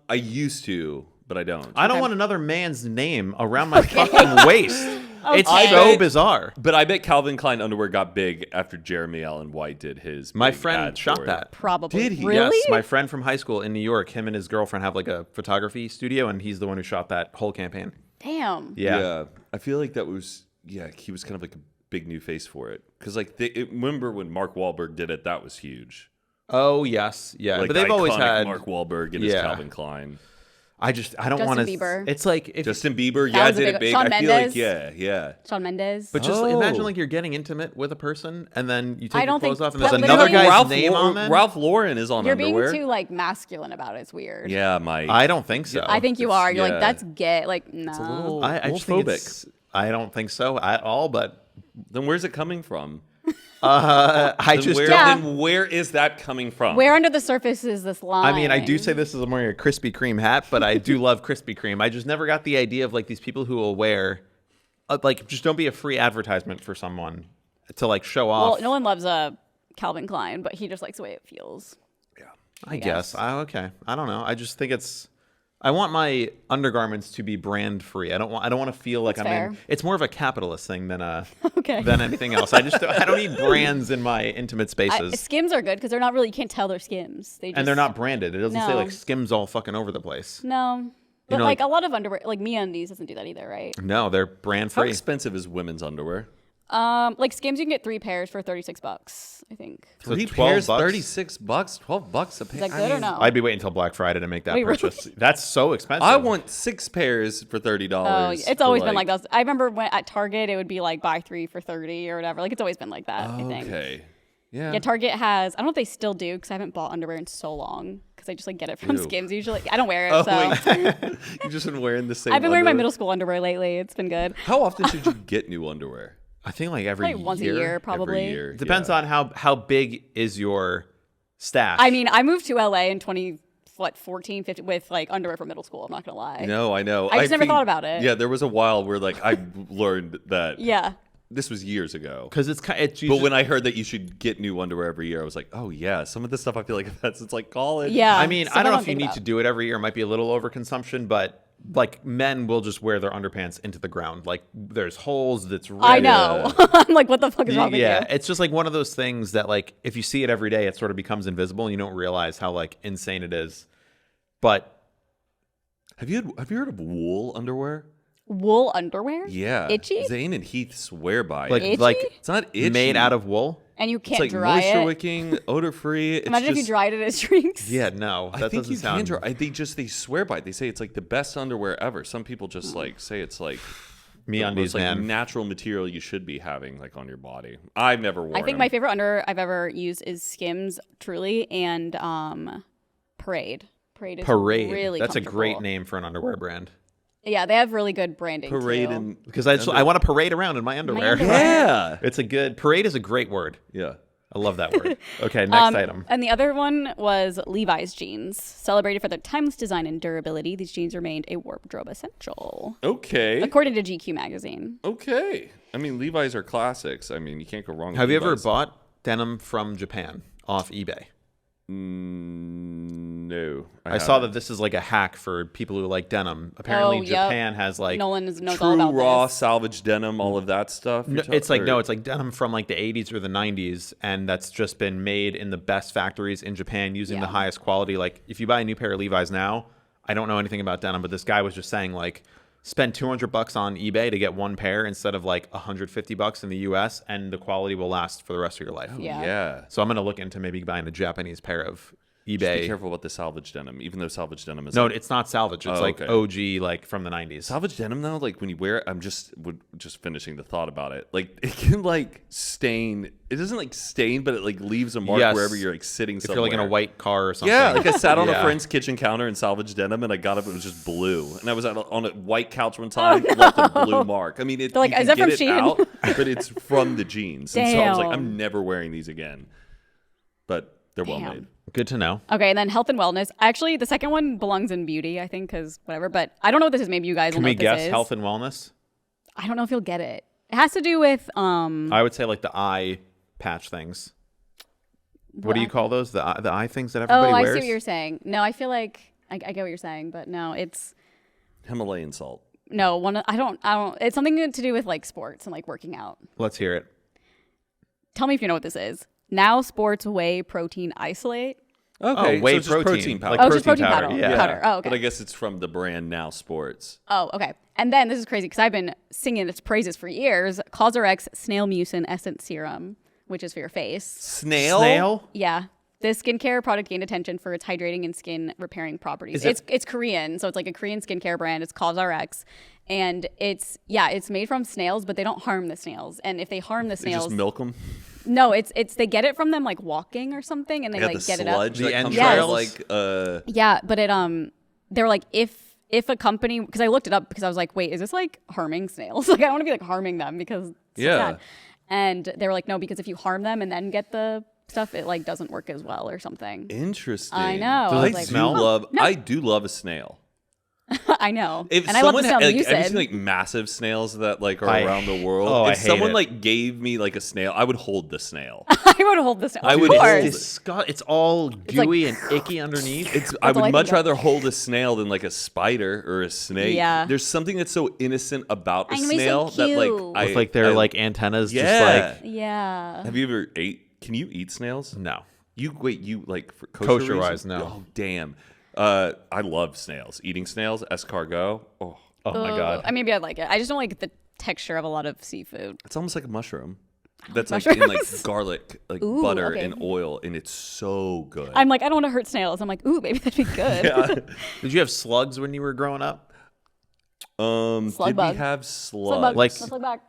I used to, but I don't. I don't want another man's name around my fucking waist. It's Okay. so bizarre. But I bet Calvin Klein underwear got big after Jeremy Allen White did his. My big friend ad shot for it. that. Probably. Did he? Really? Yes, my friend from high school in New York, him and his girlfriend have like a photography studio, and he's the one who shot that whole campaign. Damn. Yeah. I feel like that was he was kind of like a big new face for it because like remember when Mark Wahlberg did it, that was huge. Oh yes, yeah. Like but they've always iconic had. Mark Wahlberg and his Yeah. Calvin Klein. I don't Justin want to. Bieber. It's like if. Justin Bieber, That yeah, was a did big it big. one. Shawn I feel like Mendes. yeah. Shawn Mendes. but just Oh. imagine like you're getting intimate with a person, and then you take I your don't clothes think- off, and but there's literally- another guy's Ralph name on them. Ralph Lauren is on You're underwear. being too like masculine about it. It's weird. Yeah, Mike. I don't think so. I think you It's- are. You're yeah. like, that's gay. Like, no. It's a little, I little just think phobic. I don't think so at all. But Then where's it coming from? I just. Yeah. Then where is that coming from? Where under the surface is this line? I mean, I do say this as I'm wearing a Krispy Kreme hat, but I do love Krispy Kreme. I just never got the idea of like these people who will wear, like, just don't be a free advertisement for someone to like show off. Well, no one loves Calvin Klein, but he just likes the way it feels. I guess. Okay. I don't know. I just think it's. I want my undergarments to be brand free. I don't want to feel like That's I'm fair. in. It's more of a capitalist thing than Okay. than anything else. I don't need brands in my intimate spaces. Skims are good because they're not really. You can't tell they're Skims. They just, And they're not branded. It doesn't say No. like Skims all fucking over the place. No. But know, like like- a lot of underwear, like MeUndies doesn't do that either, right? No, they're brand How free. expensive is women's underwear? Like Skims, you can get 3 pairs for $36, I think. So 3 12 pairs, bucks? $36, $12 a pair. Is that good or no? I'd be waiting until Black Friday to make that Wait, really? purchase. That's so expensive. I want 6 pairs for $30. Oh, it's always been like that. I remember when at Target it would be like buy 3 for $30 or whatever. Like it's always been like that. I think. Okay. Yeah. Yeah, Target has. I don't know if they still do because I haven't bought underwear in so long because I just like get it from Ew. Skims usually. I don't wear it, Oh, so wait. You've just been wearing the same I've been wearing my underwear? middle school underwear lately. It's been good. How often should you get new underwear? I think like every Probably once a year. year, probably. Every year. Depends yeah. on how big is your stash. I mean, I moved to LA in 14, 15 with like underwear from middle school. I'm not gonna lie. No, I know. I just never think- thought about it. Yeah, there was a while where like I learned that. Yeah. This was years ago. because it's But usually, when I heard that you should get new underwear every year, I was like, oh yeah, some of the stuff I feel like that's it's like college. Yeah. I mean, stuff I don't know if you think need about. to do it every year. It might be a little overconsumption, but like men will just wear their underpants into the ground. Like there's holes that's red. I know. I'm like, what the fuck is wrong with Yeah, you? it's just like one of those things that like if you see it every day, it sort of becomes invisible and you don't realize how like insane it is. But Have you heard of wool underwear? Wool underwear? Yeah. Itchy? Zane and Heath swear by like it. Itchy? like It's not itchy. made out of wool. And you It's can't like dry moisture it. wicking, odor free. Imagine if you dried it as drinks. Yeah, no, that I think doesn't you sound. can dry. They swear by it. They say it's like the best underwear ever. Some people just like say it's like Me the undies, most like man. natural material you should be having like on your body. I've never worn I think them. my favorite underwear I've ever used is Skims, Truly, and Parade. Parade is Parade. really That's a great comfortable. name for an underwear brand. Yeah, they have really good branding. Parade too. and Because I want to parade around in my underwear. underwear. yeah, It's a good parade is a great word. yeah. I love that word. Okay, next item. And the other one was Levi's jeans. Celebrated for their timeless design and durability, these jeans remained a wardrobe essential. Okay, According to GQ magazine. okay. I mean, Levi's are classics. I mean, you can't go wrong. Have with you ever Levi's. bought denim from Japan off eBay? No. I saw that this is like a hack for people who like denim. Apparently, Japan has like knows all true about raw this. salvage denim, all of that stuff. it's like denim from like the 80s or the 90s, and that's just been made in the best factories in Japan using the highest quality. Like if you buy a new pair of Levi's now, I don't know anything about denim, but this guy was just saying like spend $200 on eBay to get one pair instead of like $150 in the US, and the quality will last for the rest of your life. Yeah. So I'm gonna look into maybe buying a Japanese pair of eBay. Just be careful about the salvage denim, even though salvage denim is No, it's not salvage. It's like okay. OG, like from the 90s. Salvage denim though, like when you wear it, I'm just finishing the thought about it. Like it can like stain. It doesn't like stain, but it like leaves a mark wherever you're like sitting. If somewhere. you're like in a white car or something. Yeah, like I sat on a friend's kitchen counter in salvage denim, and I got up, it was just blue, and I was on a white couch one time, left a blue mark. I mean, They're like, is that from Shein? out, but it's from the jeans, and so I was like, Damn. I'm never wearing these again. But they're well made. Good to know. Okay, and then health and wellness. Actually, the second one belongs in beauty, I think, because whatever. But I don't know what this is. Maybe you guys will Can know we what this guess is. health and wellness? I don't know if you'll get it. It has to do with I would say like the eye patch things. What do you call those? The eye things that everybody I wears? see what you're saying. No, I feel like I get what you're saying, but no, it's Himalayan salt. no one. I don't. It's something to do with like sports and like working out. Let's hear it. Tell me if you know what this is. Now Sports Whey Protein Isolate. Okay, whey so it's just protein. powder. Like Just protein powder. Yeah. Powder. Oh, okay. But I guess it's from the brand Now Sports. Oh, okay. And then this is crazy because I've been singing its praises for years. CosRX Snail Mucin Essence Serum, which is for your face. Snail? Yeah. This skincare product gained attention for its hydrating and skin repairing properties. It's Korean, so it's like a Korean skincare brand. It's CosRX. And it's made from snails, but they don't harm the snails. And if they harm the You snails, just milk them? no, it's they get it from them like walking or something, and they Got like the get it up. sludge The that comes entrails? out like Yeah, but they're like if a company, because I looked it up because I was like, wait, is this like harming snails? Like I don't want to be like harming them because it's so sad. And they were like, no, because if you harm them and then get the stuff, it like doesn't work as well or something. interesting. I know. Does I it was like, smell? I do love a snail. I know. If and I love the someone snail like, have you mucin. seen like massive snails that like are I- around the world? Oh, I if hate someone it. like gave me like a snail, I would hold the snail. I would hold the snail. I Of would course. hold It's all like- gooey and icky underneath. I all I would much think of. rather hold a snail than like a spider or a snake. Yeah. There's something that's so innocent about a I know, he's so snail that cute. like With like their like antennas yeah. just like Yeah. Have you ever ate? Can you eat snails? no. You like for Kosher reasons? wise, no. Oh damn. I love snails. Eating snails, escargot. Oh, Oh my god. Maybe I'd like it. I just don't like the texture of a lot of seafood. it's almost like a mushroom. That's like like in like mushrooms. garlic, like Ooh, butter okay. and oil, and it's so good. I'm like, I don't want to hurt snails. I'm like, ooh, maybe that'd be good. Did you have slugs when you were growing up? Slug Did bug. we have Slug slugs? bug. Like- Slug back.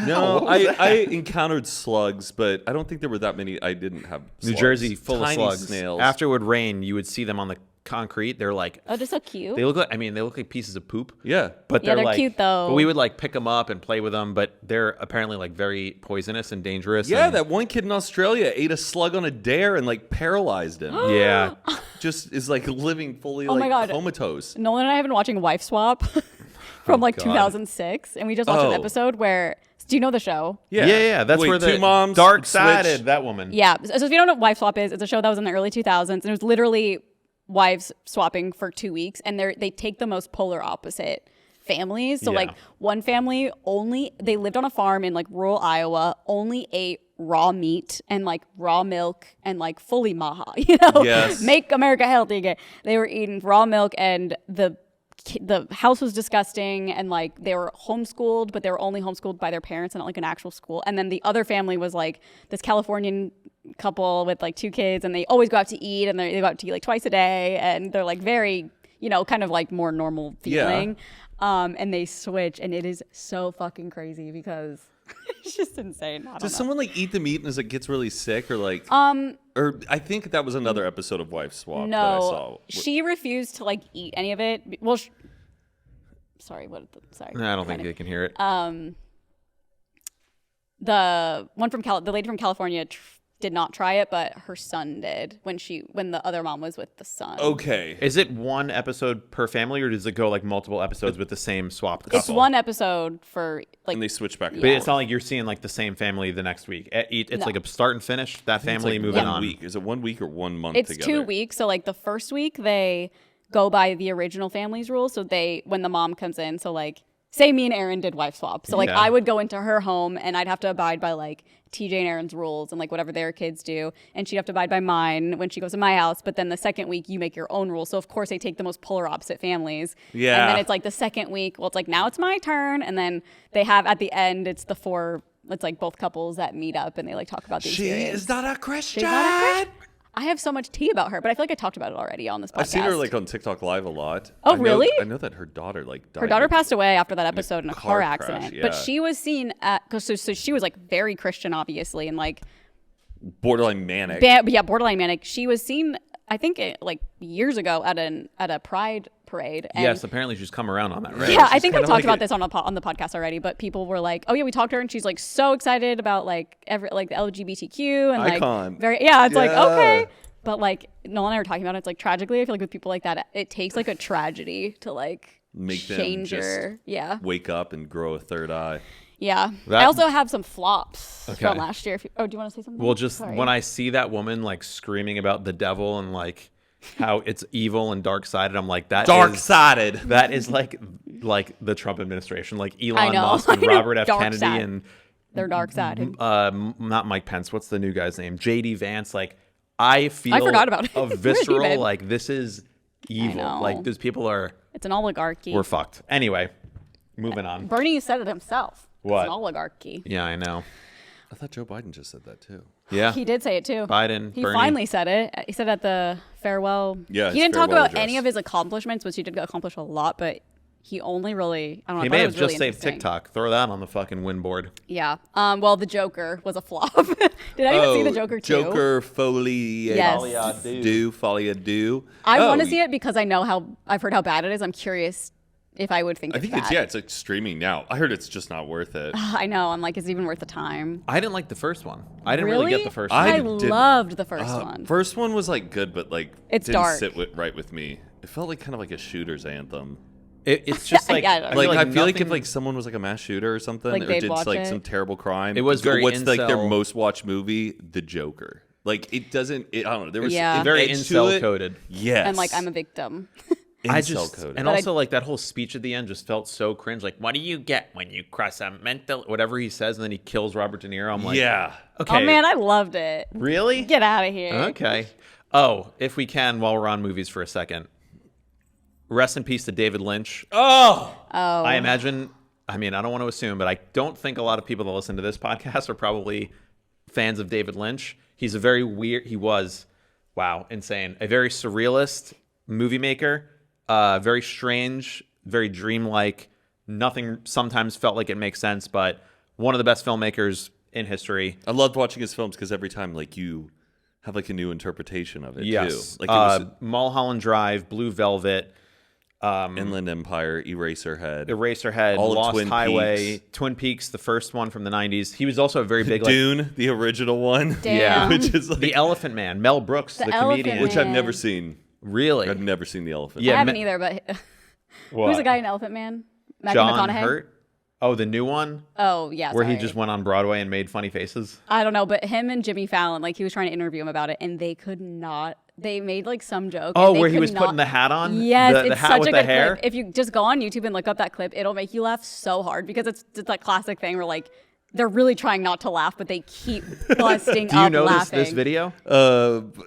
No, I encountered slugs, but I don't think there were that many. I didn't have New slugs. Jersey full Tiny of slugs. snails. After it would rain, you would see them on the concrete. They're like Oh, they're so cute. they look like pieces of poop. Yeah, But Yeah, they're like, cute, though. But we would like pick them up and play with them, but they're apparently like very poisonous and dangerous. yeah. and- That one kid in Australia ate a slug on a dare and like paralyzed him. yeah. Just is like living fully Oh my like God. comatose. Nolan and I have been watching Wife Swap from like God. 2006, and we just watched Oh. an episode where. Do you know the show? Yeah. That's Wait, where the two moms dark switch. sided that woman. Yeah. So if you don't know what Wife Swap is, it's a show that was in the early 2000s, and it was literally wives swapping for 2 weeks, and they take the most polar opposite families. So Yeah. like one family they lived on a farm in like rural Iowa, only ate raw meat and like raw milk and like fully maha, Yes. make America healthy again. They were eating raw milk, and the house was disgusting, and like they were homeschooled, but they were only homeschooled by their parents and not like an actual school. And then the other family was like this Californian couple with like 2 kids, and they always go out to eat, and they go out to eat like twice a day, and they're like very, kind of like more normal feeling. And they switch, and it is so fucking crazy because it's just insane. I don't Does know. someone like eat the meat and it gets really sick or like? Or I think that was another episode of Wife Swap that I saw. No, she refused to like eat any of it. Well, sorry, sorry. No, I don't think they can hear it. The one from the lady from California did not try it, but her son did when the other mom was with the son. Okay. Is it one episode per family, or does it go like multiple episodes with the same swapped couple? It's one episode for like. And they switch back and But forth. it's not like you're seeing like the same family the next week. It's No. like a start and finish. That It's family like moving 1 on. week. Is it 1 week or 1 month It's together? 2 weeks. So like the first week they go by the original family's rules. So when the mom comes in, so like say me and Erin did wife swap. So like Yeah. I would go into her home and I'd have to abide by like TJ and Erin's rules and like whatever their kids do. And she'd have to abide by mine when she goes to my house. But then the second week you make your own rules. So of course they take the most polar opposite families. Yeah. And then it's like the second week, well, it's like now it's my turn. And then they have at the end, it's like both couples that meet up and they like talk about the She experience. is not a Christian. She's not a Christian. I have so much tea about her, but I feel like I talked about it already on this podcast. I've seen her like on TikTok Live a lot. Oh, I know- really? I know that her daughter like died. Her daughter passed away after that episode in a car car accident. crash, But yeah. she was seen at, so she was like very Christian, obviously, and like, borderline manic. borderline manic. She was seen, I think, like years ago at a Pride parade. And Yes, apparently she's come around on that, right? yeah, I she's think I kinda talked like about it. this on the podcast already. But people were like, "Oh yeah, we talked to her, and she's like so excited about like the LGBTQ and Icon. like it's like Yeah. okay." But like Nolan and I were talking about it. It's like tragically, I feel like with people like that, it takes like a tragedy to like Make them change just your wake up and grow a third eye. Yeah. That- I also have some flops Okay. from last year. Do you want to say something? Well, just Sorry. when I see that woman like screaming about the devil and like how it's evil and dark sided, I'm like Dark sided. That is like the Trump administration, like I Elon know. Musk and I know. Robert F. Dark Kennedy side. and Their dark side. not Mike Pence. What's the new guy's name? JD Vance. Like I feel forgot about it. a Where have you visceral been? like this is evil. know. Like those people It's an oligarchy. we're fucked. Anyway, moving on. Bernie said it himself. What? It's an oligarchy. Yeah, I know. I thought Joe Biden just said that too. Yeah. He did say it too. Biden, He Bernie. finally said it. He said at the farewell. Yeah, He his didn't talk farewell about any address. of his accomplishments, which he did accomplish a lot, but he only really, I don't know. He I thought may it have was just really saved interesting. TikTok. Throw that on the fucking win board. Yeah. Well, the Joker was a flop. Did anyone see the Joker too? Joker Folie. Yes. Folie à deux. I Oh, want to see it because I've heard how bad it is. I'm curious if I would think I it's think bad. it's like streaming now. I heard it's just not worth it. I know. I'm like, is it even worth the time? I didn't like the first one. I didn't really get the first I one. I did- loved the first one. First one was like good, but like It's didn't dark. sit right with me. It felt like kind of like a shooter's anthem. It's just like Yeah, I Like I feel like nothing- if like someone was like a mass shooter or something, Like, or they'd did watch like it. some terrible crime. It was very what's like their incel. most watched movie, The Joker. Like it doesn't. I don't know. There was Yeah. very edge to incel it. coded. Yes. And like, I'm a victim. Incel coded. And But also like that whole speech at the end just felt so cringe. Like, what do you get when you cross a mental whatever he says, and then he kills Robert De Niro? I'm like, yeah. okay, Oh man, I loved it. really? Get out of here. Okay. Oh, if we can, while we're on movies for a second, rest in peace to David Lynch. Oh. I imagine. I mean, I don't want to assume, but I don't think a lot of people that listen to this podcast are probably fans of David Lynch. He's a very weird. He was, wow, insane. A very surrealist movie maker. Very strange, very dreamlike. Nothing sometimes felt like it makes sense, but one of the best filmmakers in history. I loved watching his films because every time like you have like a new interpretation of it Yes. too. Like it was Mulholland Drive, Blue Velvet, Inland Empire, Eraserhead, Eraserhead, All of Lost Twin Highway, Peaks. Twin Peaks, the first one from the 90s. He was also a very big like Dune, the original one. Damn. Yeah. Which is like The Elephant Man, Mel Brooks, the Elephant comedian. which I've Man. never seen. Really? I've never seen The Elephant. Yeah, I haven't Ma- either, but What? who's the guy in Elephant Man? Matthew John McConaughey? Hurt? Oh, the new one Oh, yeah. where he sorry. just went on Broadway and made funny faces. I don't know, but him and Jimmy Fallon, like he was trying to interview him about it, and they could not. They made like some joke. Oh, and they where he could was not- putting the hat on? Yes, the it's hat such with a the good hair? clip. If you just go on YouTube and look up that clip, it'll make you laugh so hard because it's that classic thing where like they're really trying not to laugh, but they keep busting Do you up know laughing. this video?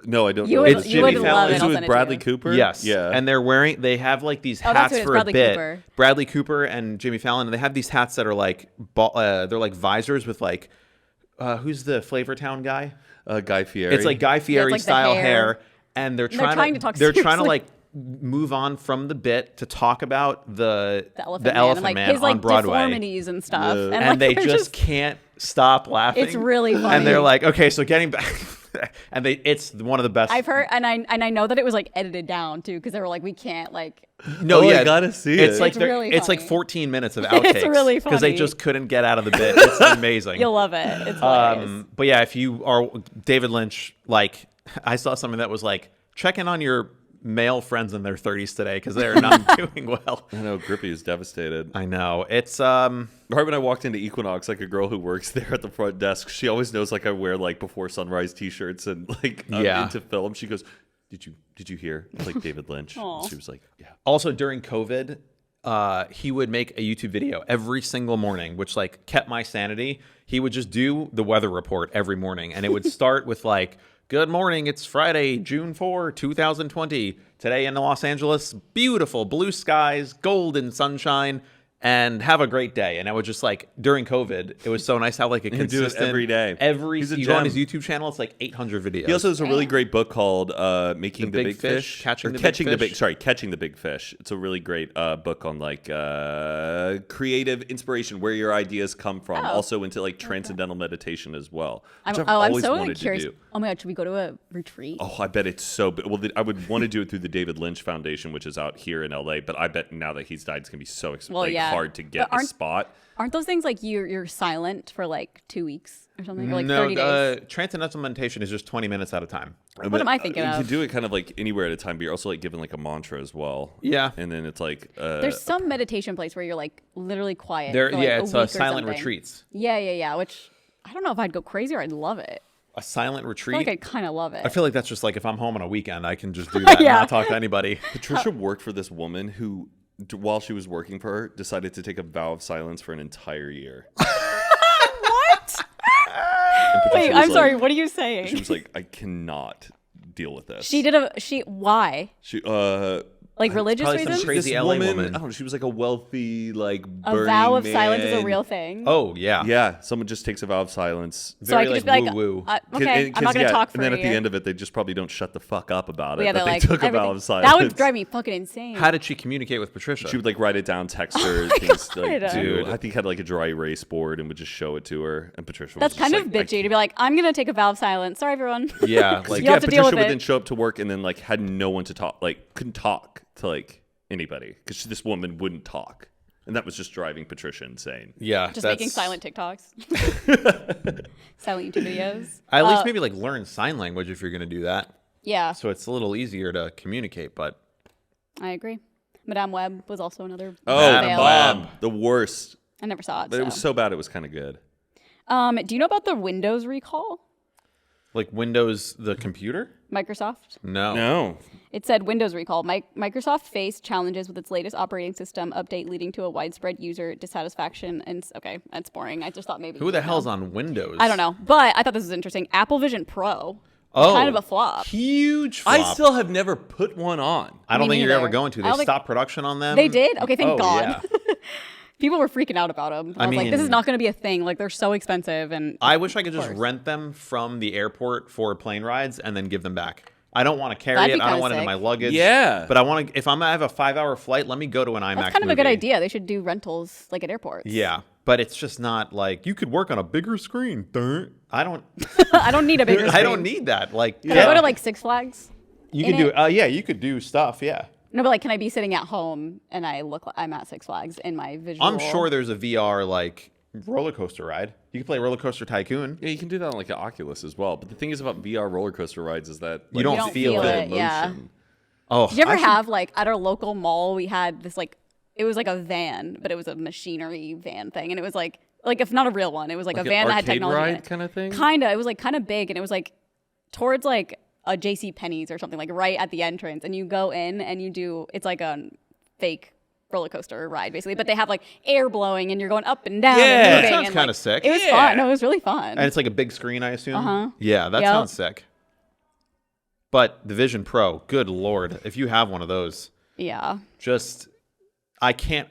No, I don't You know. would- It's you would Jimmy love Fallon. it. Is I'll it send with it to Bradley you. Cooper? Yes. Yeah. And they have like these Oh, that's hats who it is, for Bradley a bit. Cooper. Bradley Cooper and Jimmy Fallon, and they have these hats that are like, they're like visors with like, who's the Flavortown guy? Guy Fieri. It's like Guy Fieri like the style hair. hair. And they're trying to talk they're trying to seriously. like move on from the bit to talk about the The Elephant Elephant Man, and, like, Man his like on Broadway. deformities and stuff, Yeah. and, And like, they they're just can't stop laughing. It's really funny. And they're like, okay, so getting back. And it's one of the best. I've heard, and I know that it was like edited down too, because they were like, we can't like. No, Oh, yeah, I gotta see it's it. like It's really it's like funny. 14 minutes of outtakes. really because they funny. just couldn't get out of the bit. It's amazing. You'll love it. It's hilarious. But yeah, if you are David Lynch, like I saw something that was like check in on your male friends in their 30s today because they're not doing well. I know Grippy is devastated. I know it's Right when I walked into Equinox, like a girl who works there at the front desk, she always knows like I wear like Before Sunrise T-shirts and like I'm Yeah. into film. She goes, "Did you hear?" It's like David Lynch. Aw. She was like, "Yeah." also during COVID. He would make a YouTube video every single morning, which like kept my sanity. He would just do the weather report every morning, and it would start with like, "Good morning, it's Friday, June 4, 2020. Today in Los Angeles, beautiful blue skies, golden sunshine, and have a great day." And I would just like during COVID, it was so nice how like a do it consistent every day. He's a you go on gem. his YouTube channel, it's like 800 videos. He also has a really great book called "Making the Big Big Fish, Fish," Catching or the Big Catching the Big. Fish. Sorry, Catching the Big Fish. It's a really great book on like creative inspiration, where your ideas come from. Oh. Also into like transcendental meditation as well. Which I've I'm always so wanted curious. to do. Oh my god, should we go to a retreat? Oh, I bet it's so. Well, I would want to do it through the David Lynch Foundation, which is out here in LA. But I bet now that he's died, it's gonna be so Well, yeah. hard to get But a spot. Aren't those things like you're silent for like 2 weeks or something, or like no, 30 days? transcendental meditation is just 20 minutes at a time. What am I thinking You of? can do it kind of like anywhere at a time, but you're also like given like a mantra as well. Yeah. And then it's like There's some meditation place where you're like literally quiet. There, for, like, yeah, a it's week or silent something. retreats. Yeah. Which I don't know if I'd go crazy or I'd love it. A silent I retreat. feel like I'd kind of love it. I feel like that's just like if I'm home on a weekend, I can just do that Yeah. and not talk to anybody. Patricia worked for this woman who, while she was working for her, decided to take a vow of silence for an entire year. What? And Patricia Wait, was I'm like- sorry. What are you saying? She was like, "I cannot deal with this." Why? She Like religious probably some reasons? crazy this LA woman. I don't know. She was like a wealthy, like A Burning vow of Man. silence is a real thing. Oh yeah. Yeah, someone just takes a vow of silence. so I very, could like, just be like, woo-woo. okay, I'm not going to talk for And then a at the year. end of it, they just probably don't shut the fuck up about it. Yeah, but they're they like, took a vow everything- of silence. That would drive me fucking insane. How did she communicate with Patricia? She would like write it down, text her, things like, God. dude. I think had like a dry erase board and would just show it to her. And Patricia That's was just kind of like, bitchy to be like, I'm going to take a vow of silence. Sorry, everyone. yeah, like You have to deal Patricia with would it. then show up to work and then like had no one to talk, like couldn't talk to like anybody because this woman wouldn't talk, and that was just driving Patricia insane. yeah, Just that's- making silent TikToks. Silent YouTube videos. At least maybe like learn sign language if you're gonna do that, Yeah, so it's a little easier to communicate. But I agree. Madame Web was also another Oh, fail. Bob, the worst. I never saw it. But it was so bad, it was kind of good. Do you know about the Windows recall? like Windows, the computer? Microsoft? No, It said Windows recall. Microsoft faced challenges with its latest operating system update, leading to a widespread user dissatisfaction. And okay, that's boring. I just thought maybe Who the hell's on Windows? I don't know, but I thought this was interesting. Apple Vision Pro, Oh, kind of a flop. Huge flop. I still have never put one on. I don't Me think you're neither. ever going to. I They don't think- stopped production on them. They did? Okay, thank Oh, God. yeah. People were freaking out about them. I was like, this is mean- not going to be a thing. Like, they're so expensive. And I wish I could just course. rent them from the airport for plane rides and then give them back. I don't want to carry That'd it. be I don't kinda want it in sick. my luggage. Yeah. But I want to. If I have a 5-hour flight, let me go to an IMAX. that's kind of a good movie. idea. They should do rentals like at airports. Yeah, but it's just not like you could work on a bigger screen. I don't. I don't need a bigger I don't screen. need that. Like, Can I go to like Six Flags? you in can do. it? Yeah, you could do stuff. Yeah, No, but like, can I be sitting at home and I look like I'm at Six Flags in my visual? I'm sure there's a VR like roller coaster ride. You can play Roller Coaster Tycoon. Yeah, you can do that on like an Oculus as well. But the thing is about VR roller coaster rides is that You don't feel it, yeah. Oh, Did you ever I should- have like at our local mall? We had this like it was like a van, but it was a machinery van thing, and it was like if not a real one, it was like a Like an van that had arcade technology in ride it. kinda thing? Kinda. It was like kind of big, and it was like towards like a J.C. Penney's or something, like right at the entrance, and you go in and you do. It's like a fake roller coaster ride basically, but they have like air blowing and you're going up and down. Yeah, and that moving, sounds and, kinda like, sick. It was Yeah. fun. No, it was really fun. And it's like a big screen, I assume. Uh-huh. Yeah, that Yep. sounds sick. But the Vision Pro, good lord, if you have one of those, Yeah. just I can't.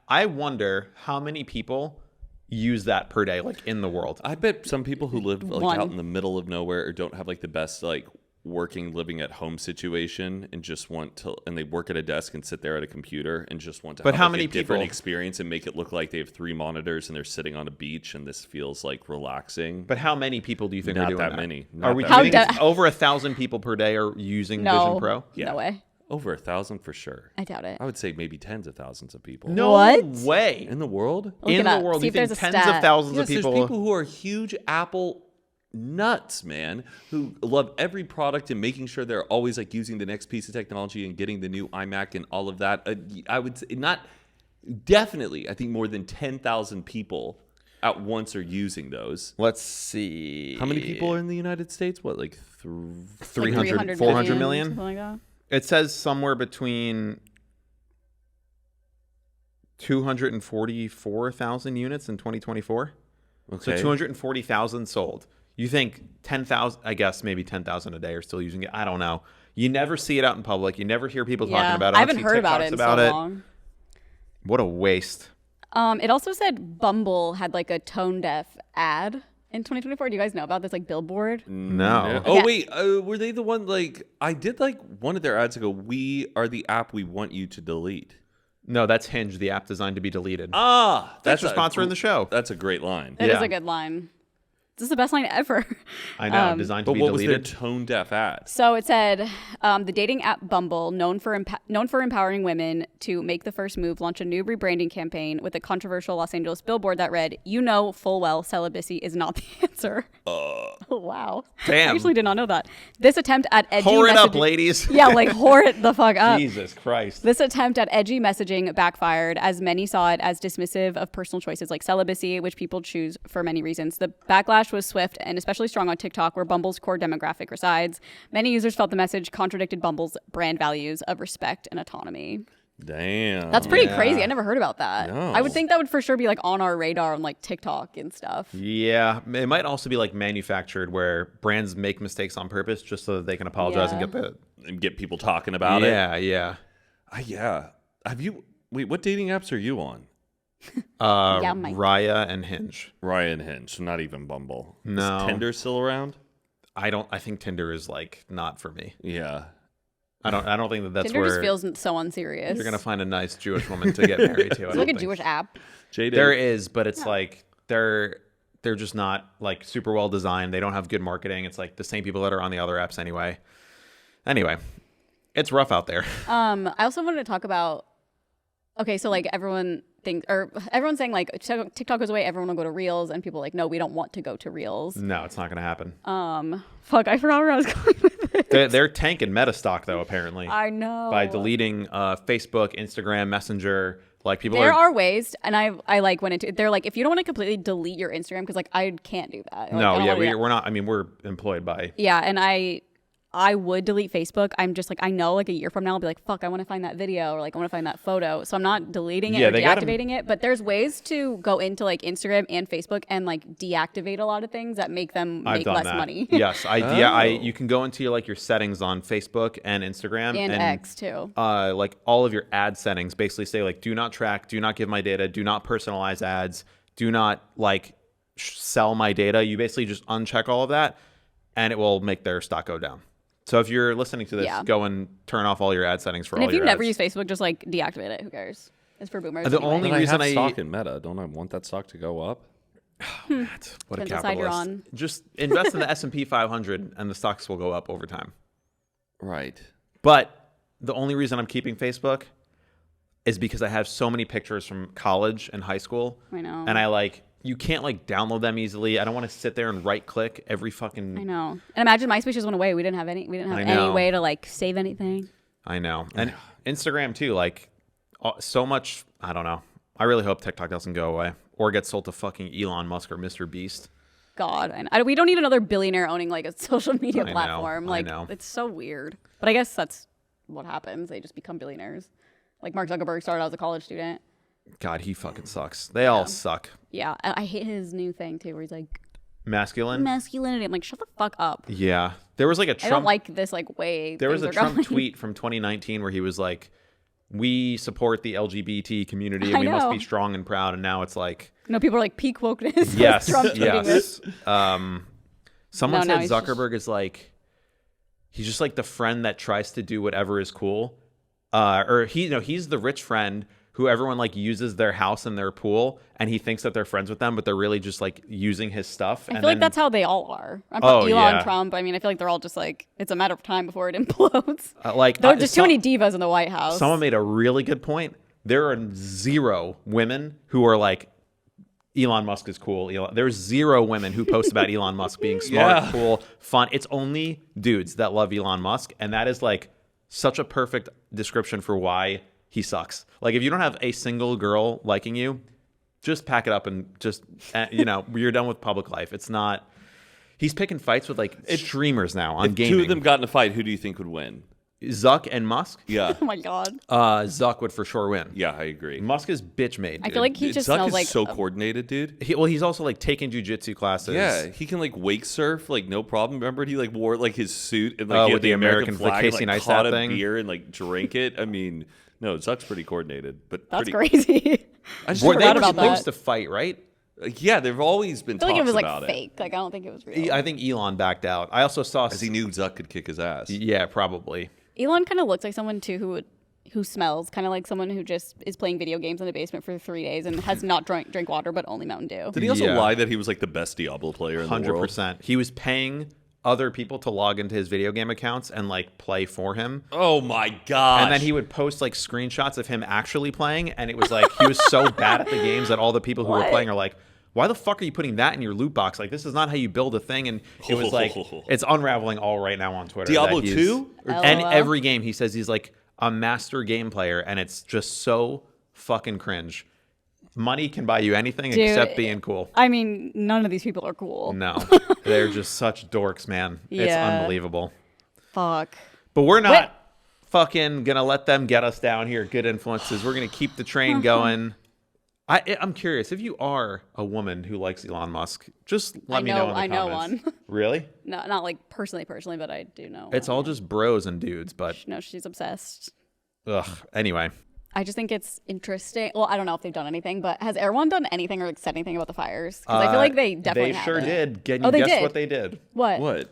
I wonder how many people use that per day, like in the world. I bet some people who live like One. out in the middle of nowhere or don't have like the best like living at home situation and just want to, and they work at a desk and sit there at a computer and just want to But have how like many a different people- experience and make it look like they have 3 monitors and they're sitting on a beach and this feels like relaxing. But how many people do you think Not are doing that that? many. Are Not we that doing many. over 1,000 people per day are using No, Vision Pro? Yeah. no way. Over 1,000 for sure. I doubt it. I would say maybe tens of thousands of people. No What? way. In the world? Look In it the up. world, See you if think there's a tens stat. of thousands Yes, of there's people? people who are huge Apple nuts, man, who love every product and making sure they're always like using the next piece of technology and getting the new iMac and all of that. I would say definitely, I think more than 10,000 people at once are using those. Let's see. How many people are in the United States? What, like 300, 400 million? Something like that. It says somewhere between 244,000 units in 2024. Okay. So 240,000 sold. You think 10,000, I guess maybe 10,000 a day are still using it. I don't know. You never see it out in public. You never hear people talking about it. I don't haven't see heard about TikToks it in about so it. long. What a waste. It also said Bumble had like a tone deaf ad in 2024. Do you guys know about this like billboard? No. Oh, Okay. wait. Were they the one, like, I did like one of their ads ago. We are the app we want you to delete. No, that's Hinge, the app designed to be deleted. Ah, Thanks for sponsoring the show. That's a great line. It is Yeah. a good line. This is the best line ever. I know, designed to But be what was their deleted. tone deaf ad? So it said, the dating app Bumble, known for empowering women to make the first move, launched a new rebranding campaign with a controversial Los Angeles billboard that read, "You know full well celibacy is not the answer." Oh, wow. Damn. I actually did not know that. This attempt at edgy Whore it up, messaging- ladies. Yeah, like whore it the fuck up. Jesus Christ. This attempt at edgy messaging backfired, as many saw it as dismissive of personal choices like celibacy, which people choose for many reasons. The backlash was swift and especially strong on TikTok, where Bumble's core demographic resides. Many users felt the message contradicted Bumble's brand values of respect and autonomy. Damn. That's pretty Yeah. crazy. I never heard about that. No. I would think that would for sure be like on our radar on like TikTok and stuff. Yeah, it might also be like manufactured where brands make mistakes on purpose just so that they can apologize and Yeah. get the. And get people talking about it. Yeah, yeah. Yeah. Have you, wait, what dating apps are you on? Yeah, Mike. Raya and Hinge. Ryan Hinge, so not even Bumble. No. Is Tinder still around? I think Tinder is like not for me. Yeah. I don't think that's Tinder where just feels so unserious. you're gonna find a nice Jewish woman to get married to. I It's don't like a think. Jewish app. Jade, There is, but it's like they're just not like super well designed. They don't have good marketing. It's like the same people that are on the other apps anyway. Anyway, it's rough out there. I also wanted to talk about. Okay, so like everyone's saying like TikTok goes away, everyone will go to Reels, and people are like, no, we don't want to go to Reels. No, it's not gonna happen. Fuck, I forgot where I was going with it. They're tanking meta stock though, apparently, I know. by deleting Facebook, Instagram, Messenger. Like people There are. are ways, and I like went into. They're like, if you don't want to completely delete your Instagram, because like I can't do that. Like, I No, don't yeah, wanna do that. we're not. I mean, we're employed by. Yeah, and I would delete Facebook. I'm just like, I know like a year from now I'll be like, fuck, I want to find that video or like I want to find that photo. So I'm not deleting it Yeah, or they gotta- deactivating it. But there's ways to go into like Instagram and Facebook and like deactivate a lot of things that make them I've make done less that. money. Yes, you can go into your settings on Facebook and Instagram and X too. Like all of your ad settings basically say like do not track, do not give my data, do not personalize ads, do not sell my data. You basically just uncheck all of that and it will make their stock go down. So if you're listening to this, Yeah. go and turn off all your ad settings for And all if you your never ads. use Facebook, just like deactivate it. Who cares? It's for boomers. The anyway. only But I reason have I- stock in Meta. Don't I want that stock to go up? What a Depends what side capitalist. you're on. Just invest in the S&P 500 and the stocks will go up over time. Right. But the only reason I'm keeping Facebook is because I have so many pictures from college and high school. I know. And you can't download them easily. I don't want to sit there and right click every fucking. I know. And imagine MySpace just went away. We didn't have any I know. way to save anything. I know. And Instagram too. So much. I don't know. I really hope TikTok doesn't go away or get sold to fucking Elon Musk or Mr. Beast. God, we don't need another billionaire owning a social media I know, platform. I know. It's so weird. But I guess that's what happens. They just become billionaires. Like Mark Zuckerberg started out as a college student. God, he fucking sucks. They all suck. Yeah, I hate his new thing too, where he's like Masculine. masculinity. I'm like, shut the fuck up. Yeah. There was a Trump. I don't like this way. There was a things are Trump going. tweet from 2019 where he was like, "We support the LGBT community and I we must know. be strong and proud." And now it's like, No, people are like peak wokeness. yes, Trump tweeting this. yes. Someone No, now said he's just- Zuckerberg is like, he's just like the friend that tries to do whatever is cool. He's the rich friend who everyone like uses their house and their pool, and he thinks that they're friends with them, but they're really just like using his stuff. I feel like that's how they all are. Elon, Trump. I mean, I feel like they're all just like, it's a matter of time before it implodes. There's too many divas in the White House. Someone made a really good point. There are 0 women who are like, Elon Musk is cool. There's 0 women who post about Elon Musk being smart, cool, fun. It's only dudes that love Elon Musk, and that is like such a perfect description for why he sucks. Like, if you don't have a single girl liking you, just pack it up and just, you're done with public life. It's not. He's picking fights with like streamers now on gaming. If 2 of them got in a fight, who do you think would win? Musk and Musk? Yeah. Oh my God. Zuck would for sure win. Yeah, I agree. Musk is bitch made. I feel like he just Zuck smells is like so coordinated, dude. He's also like taking jujitsu classes. Yeah, he can like wake surf, like no problem. Remember, he like wore like his suit and like he had with the American flag, Casey like Neistat caught a thing. beer and like drank it. I mean, no, Zuck's pretty coordinated, but that's pretty crazy. I just They forgot were about supposed that. to fight, right? Yeah, there've always been I feel talks like it was about like fake. Like, I don't think it was real. I think Elon backed out. I also saw. Because he knew Zuck could kick his ass. Yeah, probably. Elon kind of looks like someone too who smells kind of like someone who just is playing video games in the basement for 3 days and has not drink water but only Mountain Dew. Did he also lie that he was like the best Diablo player in the world? 100%. He was paying other people to log into his video game accounts and like play for him. Oh my god! And then he would post like screenshots of him actually playing, and it was like he was so bad at the games that all the people who were playing are like, why the fuck are you putting that in your loot box? Like, this is not how you build a thing. And it was like, it's unraveling all right now on Twitter. Diablo 2? And every game he says he's like a master game player, and it's just so fucking cringe. Money can buy you anything except being cool. I mean, none of these people are cool. No, they're just such dorks, man. It's Yeah. unbelievable. Fuck. But we're not fucking gonna let them get us down here. Good influences. We're gonna keep the train going. I'm curious, if you are a woman who likes Elon Musk, just let me know in the I know comments. one. Really? No, not like personally, but I do know. It's all just bros and dudes, but No, she's obsessed. ugh. Anyway, I just think it's interesting. Well, I don't know if they've done anything, but has Air One done anything or like said anything about the fires? Because I feel like they definitely they sure haven't. did. Can you they guess did? what they did? What? What?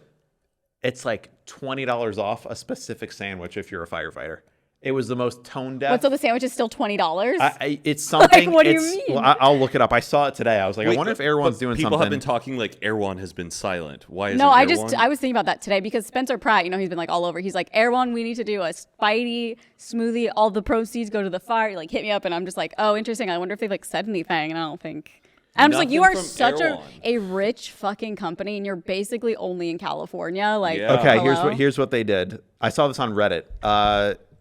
It's like $20 off a specific sandwich if you're a firefighter. It was the most tone deaf. So the sandwich is still $20? It's something. What do you mean? Well, I'll look it up. I saw it today. I was like, I wonder if Air One's doing people something. have been talking like Air One has been silent. Why is No, it I Air One? was thinking about that today because Spencer Pratt, he's been like all over. He's like, Air One, we need to do a Spidey smoothie. All the proceeds go to the fire. Like, hit me up. And I'm just like, oh, interesting. I wonder if they've like said anything. And I don't think. And I'm just like, you Nothing are from such Air One. a rich fucking company, and you're basically only in California. Like, Yeah. Okay, hello? here's what they did. I saw this on Reddit.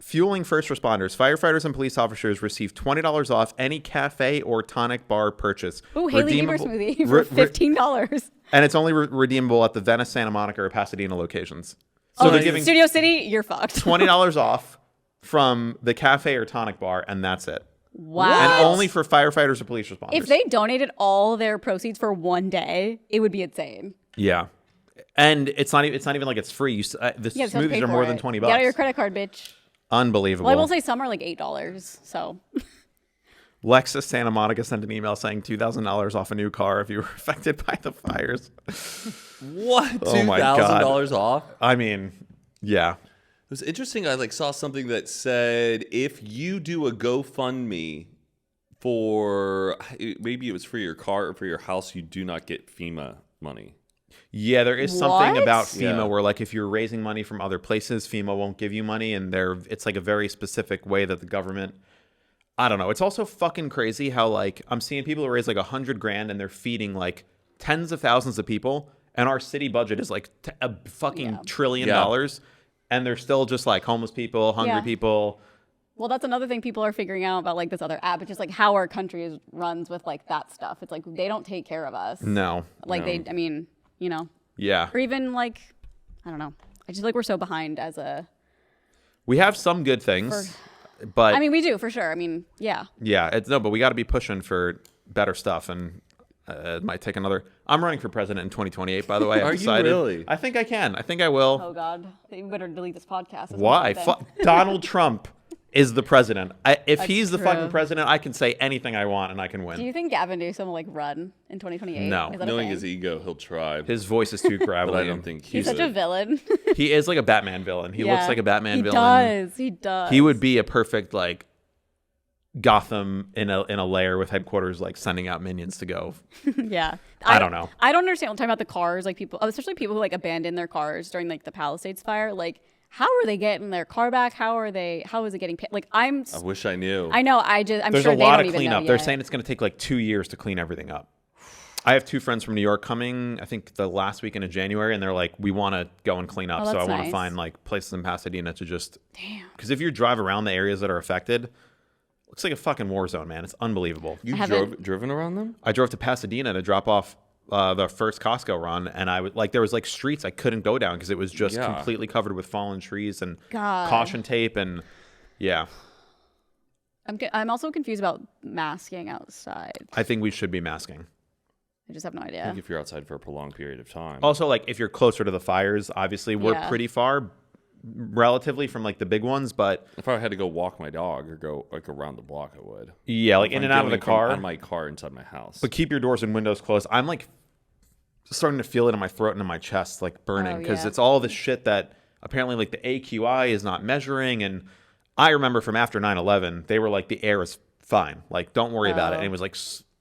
Fueling first responders, firefighters, and police officers receive $20 off any cafe or tonic bar purchase. Ooh, Haley Bieber smoothie for $15. And it's only redeemable at the Venice, Santa Monica, or Pasadena locations. So they're giving Studio City, you're fucked. $20 off from the cafe or tonic bar, and that's it. Wow. And only for firefighters or police responders. If they donated all their proceeds for one day, it would be insane. Yeah. And it's not even like it's free. The You have to pay smoothies are for more it. than $20. Get out your credit card, bitch. Unbelievable. Well, I will say some are like $8. So Lexus Santa Monica sent an email saying $2,000 off a new car if you were affected by the fires. What? Oh my God. $2,000 off? I mean, yeah. It was interesting. I saw something that said if you do a GoFundMe for maybe it was for your car or for your house, you do not get FEMA money. Yeah, there is something What? about FEMA Yeah. where, like, if you're raising money from other places, FEMA won't give you money, and it's like a very specific way that the government. I don't know. It's also fucking crazy how, like, I'm seeing people who raise like $100,000 and they're feeding like tens of thousands of people, and our city budget is like a fucking $1 trillion, and they're still just like homeless people, hungry people. Well, that's another thing people are figuring out about like this other app. It's just like how our country runs with like that stuff. It's like they don't take care of us. No. Like I mean, Yeah. or even like, I don't know. I just feel like we're so behind as a. We have some good things, but I mean, we do for sure. I mean, yeah. yeah, but we got to be pushing for better stuff, and it might take another. I'm running for president in 2028, by the way. I've decided. you really? I think I can. I think I will. Oh God, you better delete this podcast. Why? Donald Trump is the president. If That's he's the true. fucking president, I can say anything I want and I can win. Do you think Gavin Newsom will like run in 2028? No. Is that a Knowing thing? his ego, he'll try. His voice is too gravelly. But I don't think He's would. such a villain. He is like a Batman villain. He looks Yeah. like a Batman he villain. He does. He would be a perfect like Gotham in a lair with headquarters like sending out minions to go. Yeah. I don't know. I don't understand. I'm talking about the cars, like people, especially people who like abandoned their cars during like the Palisades fire. Like, how are they getting their car back? How is it getting paid? Like, I wish I knew. I know. I'm There's sure a they lot don't of even cleanup. know They're yet. saying it's going to take like 2 years to clean everything up. I have 2 friends from New York coming, I think the last weekend of January, and they're like, we want to go and clean up. Oh, So I that's want to nice. find like places in Pasadena to just. Damn. Because if you drive around the areas that are affected, looks like a fucking war zone, man. It's unbelievable. You I haven't- driven around them? I drove to Pasadena to drop off the first Costco run, and I would like there was like streets I couldn't go down because it was just Yeah. completely covered with fallen trees and God. caution tape, and yeah, I'm also confused about masking outside. I think we should be masking. I just have no I idea. think if you're outside for a prolonged period of time. Also, like if you're closer to the fires, obviously we're Yeah. pretty far, relatively from like the big ones, but If I had to go walk my dog or go like around the block, I would. yeah, like If in I'm and out of the going from car. out of my car inside my house. But keep your doors and windows closed. I'm like starting to feel it in my throat and in my chest, like burning, Oh, because yeah. it's all this shit that apparently like the AQI is not measuring. And I remember from after 9/11, they were like the air is fine, like don't worry about it. And it was like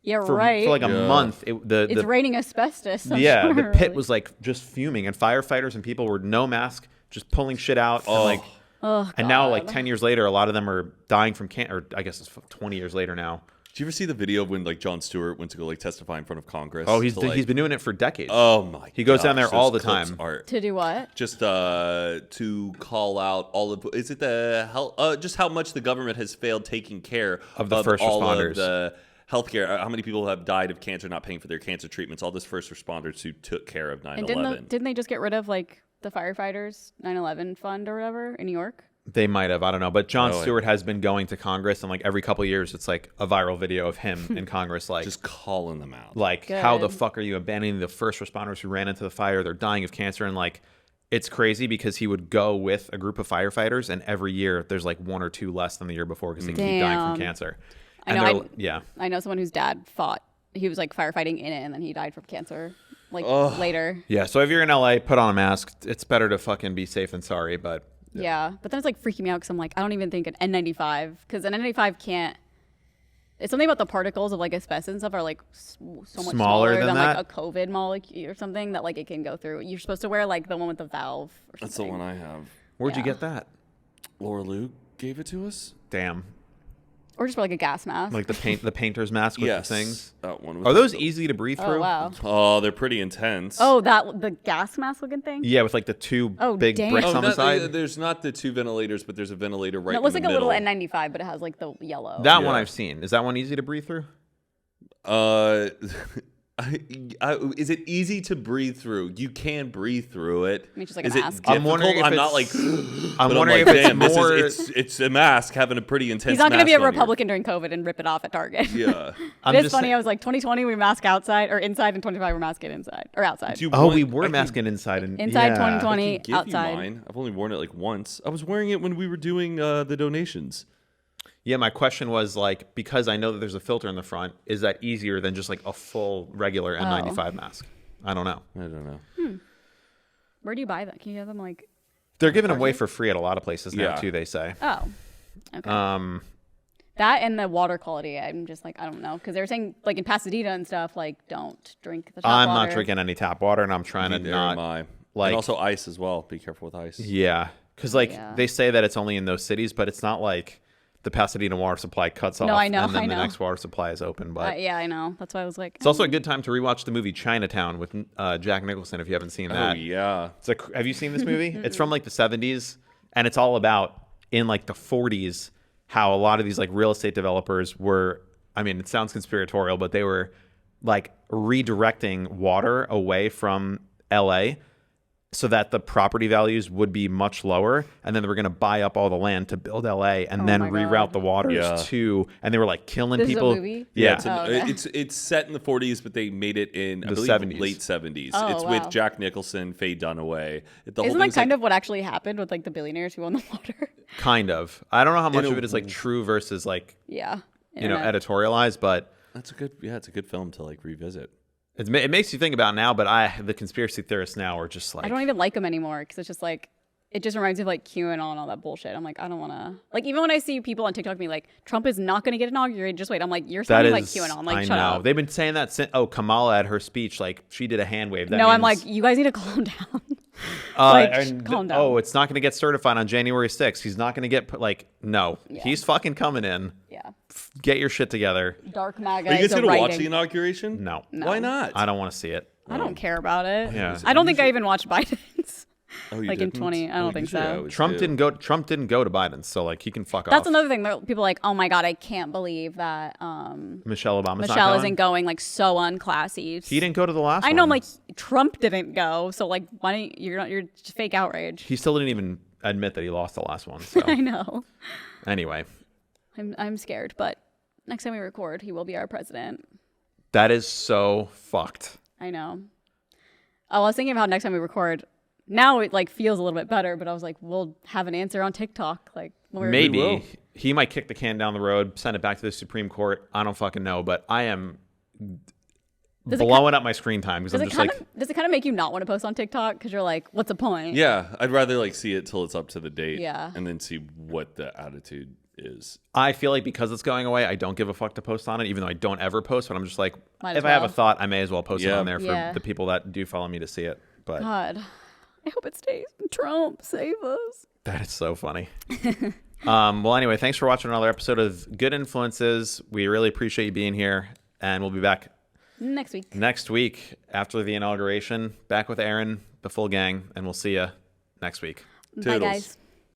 Yeah, for right. like a Yeah. month. It's raining asbestos. I'm yeah, sure, the pit really. was like just fuming, and firefighters and people were no mask, just pulling shit out. And, like, Oh, and now God. like 10 years later, a lot of them are dying from cancer. Or I guess it's 20 years later now. Did you ever see the video of when like Jon Stewart went to go like testify in front of Congress? Oh, he's to, like, been doing it for decades. Oh my! He goes down gosh, there all those the clips time. Are To do what? just to call out all of is it the health? Just how much the government has failed taking care Of the first all responders. of the healthcare. How many people have died of cancer not paying for their cancer treatments? All those first responders who took care of 9/11. And didn't they just get rid of like the firefighters 9/11 fund or whatever in New York? They might have, I don't know. But Jon Oh, Stewart has been going to Congress, and like every couple of years, it's like a viral video of him in Congress, like, just calling them out. how the Good. fuck are you abandoning the first responders who ran into the fire? They're dying of cancer, and like, it's crazy because he would go with a group of firefighters, and every year there's like 1 or 2 less than the year before because they keep dying from Damn. cancer. I And know, they're- yeah. I know someone whose dad fought. He was like firefighting in it, and then he died from cancer like later. Yeah, so if you're in LA, put on a mask. It's better to fucking be safe than sorry, but Yeah, but then it's like freaking me out because I'm like, I don't even think an N95 because an N95 can't. It's something about the particles of like asbestos and stuff are like so much Smaller smaller than like that? a COVID molecule or something that like it can go through. You're supposed to wear like the one with the valve or something. That's the one I have. where'd you Yeah. get that? Laura Lou gave it to us. Damn. Or just wear like a gas mask. Like the painter's mask with Yes, the things. that one. with Are those the- easy to breathe oh through? wow. Oh, they're pretty intense. Oh, the gas mask looking thing. Yeah, with like the 2 Oh, big damn. bricks Oh, on the side. there's not the 2 ventilators, but there's a ventilator right No, it in looks the like a middle. little N95, but it has like the yellow. That one Yeah. I've seen. Is that one easy to breathe through? Is it easy to breathe through? You can breathe through it. I mean, just like a Is mask. it I'm difficult? wondering if I'm not like. I'm but wondering like, if it's damn, more. it's a mask having a pretty intense. He's not going to be a mask on you. Republican during COVID and rip it off at Target. Yeah. I'm It's just funny. saying- I was like, 2020 we mask outside or inside, and 25 we're masking inside or outside. Do you Oh, want- we were I can- masking inside and Inside yeah. 2020, I can give outside. You mine. I've only worn it like once. I was wearing it when we were doing the donations. Yeah, my question was like, because I know that there's a filter in the front, is that easier than just like a full regular N95 mask? I don't know. I don't know. Where do you buy them? Can you get them like? They're given away for free at a lot of places now Yeah. too. They say. Oh, okay. That and the water quality. I'm just like, I don't know, because they were saying like in Pasadena and stuff, like don't drink the tap I'm water. not drinking any tap water, and I'm trying to Neither am not. I. like- And also ice as well. Be careful with ice. Yeah, because like Yeah. they say that it's only in those cities, but it's not like the Pasadena water supply cuts off. I know, and then I the know. next water supply is open. But Yeah, I know. That's why I was like, it's also a good time to rewatch the movie Chinatown with Jack Nicholson if you haven't seen that. Oh yeah. Have you seen this movie? It's from like the 70s, and it's all about in like the 40s how a lot of these like real estate developers were. I mean, it sounds conspiratorial, but they were like redirecting water away from LA so that the property values would be much lower, and then they were going to buy up all the land to build LA and Oh then my reroute God. the waters Yeah. to, and they were like killing This is a people. movie? Yeah, It's, Oh, okay. it's set in the 40s, but they made it in I The believe 70s. late 70s. Oh, it's wow. with Jack Nicholson, Faye Dunaway. The whole isn't that thing's kind like, of what actually happened with like the billionaires who own the water? Kind of. I don't know how much In of a- it is like true versus like Yeah. editorialized, but It's a good film to like revisit. it makes you think about now. But the conspiracy theorists now are just like I don't even like them anymore because it's just like it just reminds me of like QAnon and all that bullshit. I'm like, I don't want to like even when I see people on TikTok be like, Trump is not going to get inaugurated. Just wait. I'm like, you're that sounding is. like QAnon. Like, I shut know up. they've been saying that since. Oh, Kamala at her speech, like she did a hand wave. That No, I'm means- like, you guys need to calm down. Like, calm down. Oh, it's not going to get certified on January 6th. He's not going to get put like no. Yeah. He's fucking coming in. Yeah. Get your shit together. Dark MAGA. Are you guys is a gonna watch writing. the inauguration? No. Why not? I don't want to see it. I don't care about it. Yeah. I don't think I even watched Biden's. Oh, you like in didn't? 20, I don't think usually so. I always Trump do. didn't go. Trump didn't go to Biden, so like he can fuck That's off. another thing. People are like, oh my god, I can't believe that Michelle Obama's Michelle not going. isn't going. Like so unclassy. He didn't go to the last one. I know. I'm like Trump didn't go. So like, why don't you're just fake outrage. He still didn't even admit that he lost the last one. So I know. anyway, I'm scared, but next time we record, he will be our president. that is so fucked. I know. I was thinking about next time we record. Now it like feels a little bit better, but I was like, we'll have an answer on TikTok. Like when we're Maybe will. he might kick the can down the road, send it back to the Supreme Court. I don't fucking know, but I am Does it blowing up my screen time because I'm just like, does it kind of make you not want to post on TikTok because you're like, what's the point? Yeah, I'd rather like see it till it's up to the date. Yeah. And then see what the attitude is. I feel like because it's going away, I don't give a fuck to post on it, even though I don't ever post. But I'm just like, Might as if I have a well. thought, I may as well post it Yeah. on there for Yeah. the people that do follow me to see it. But God, I hope it stays. Trump, save us. that is so funny. Well, anyway, thanks for watching another episode of Good Influences. We really appreciate you being here, and we'll be back Next week. next week after the inauguration. Back with Aaron, the full gang, and we'll see you next week. Bye, Toodles. guys.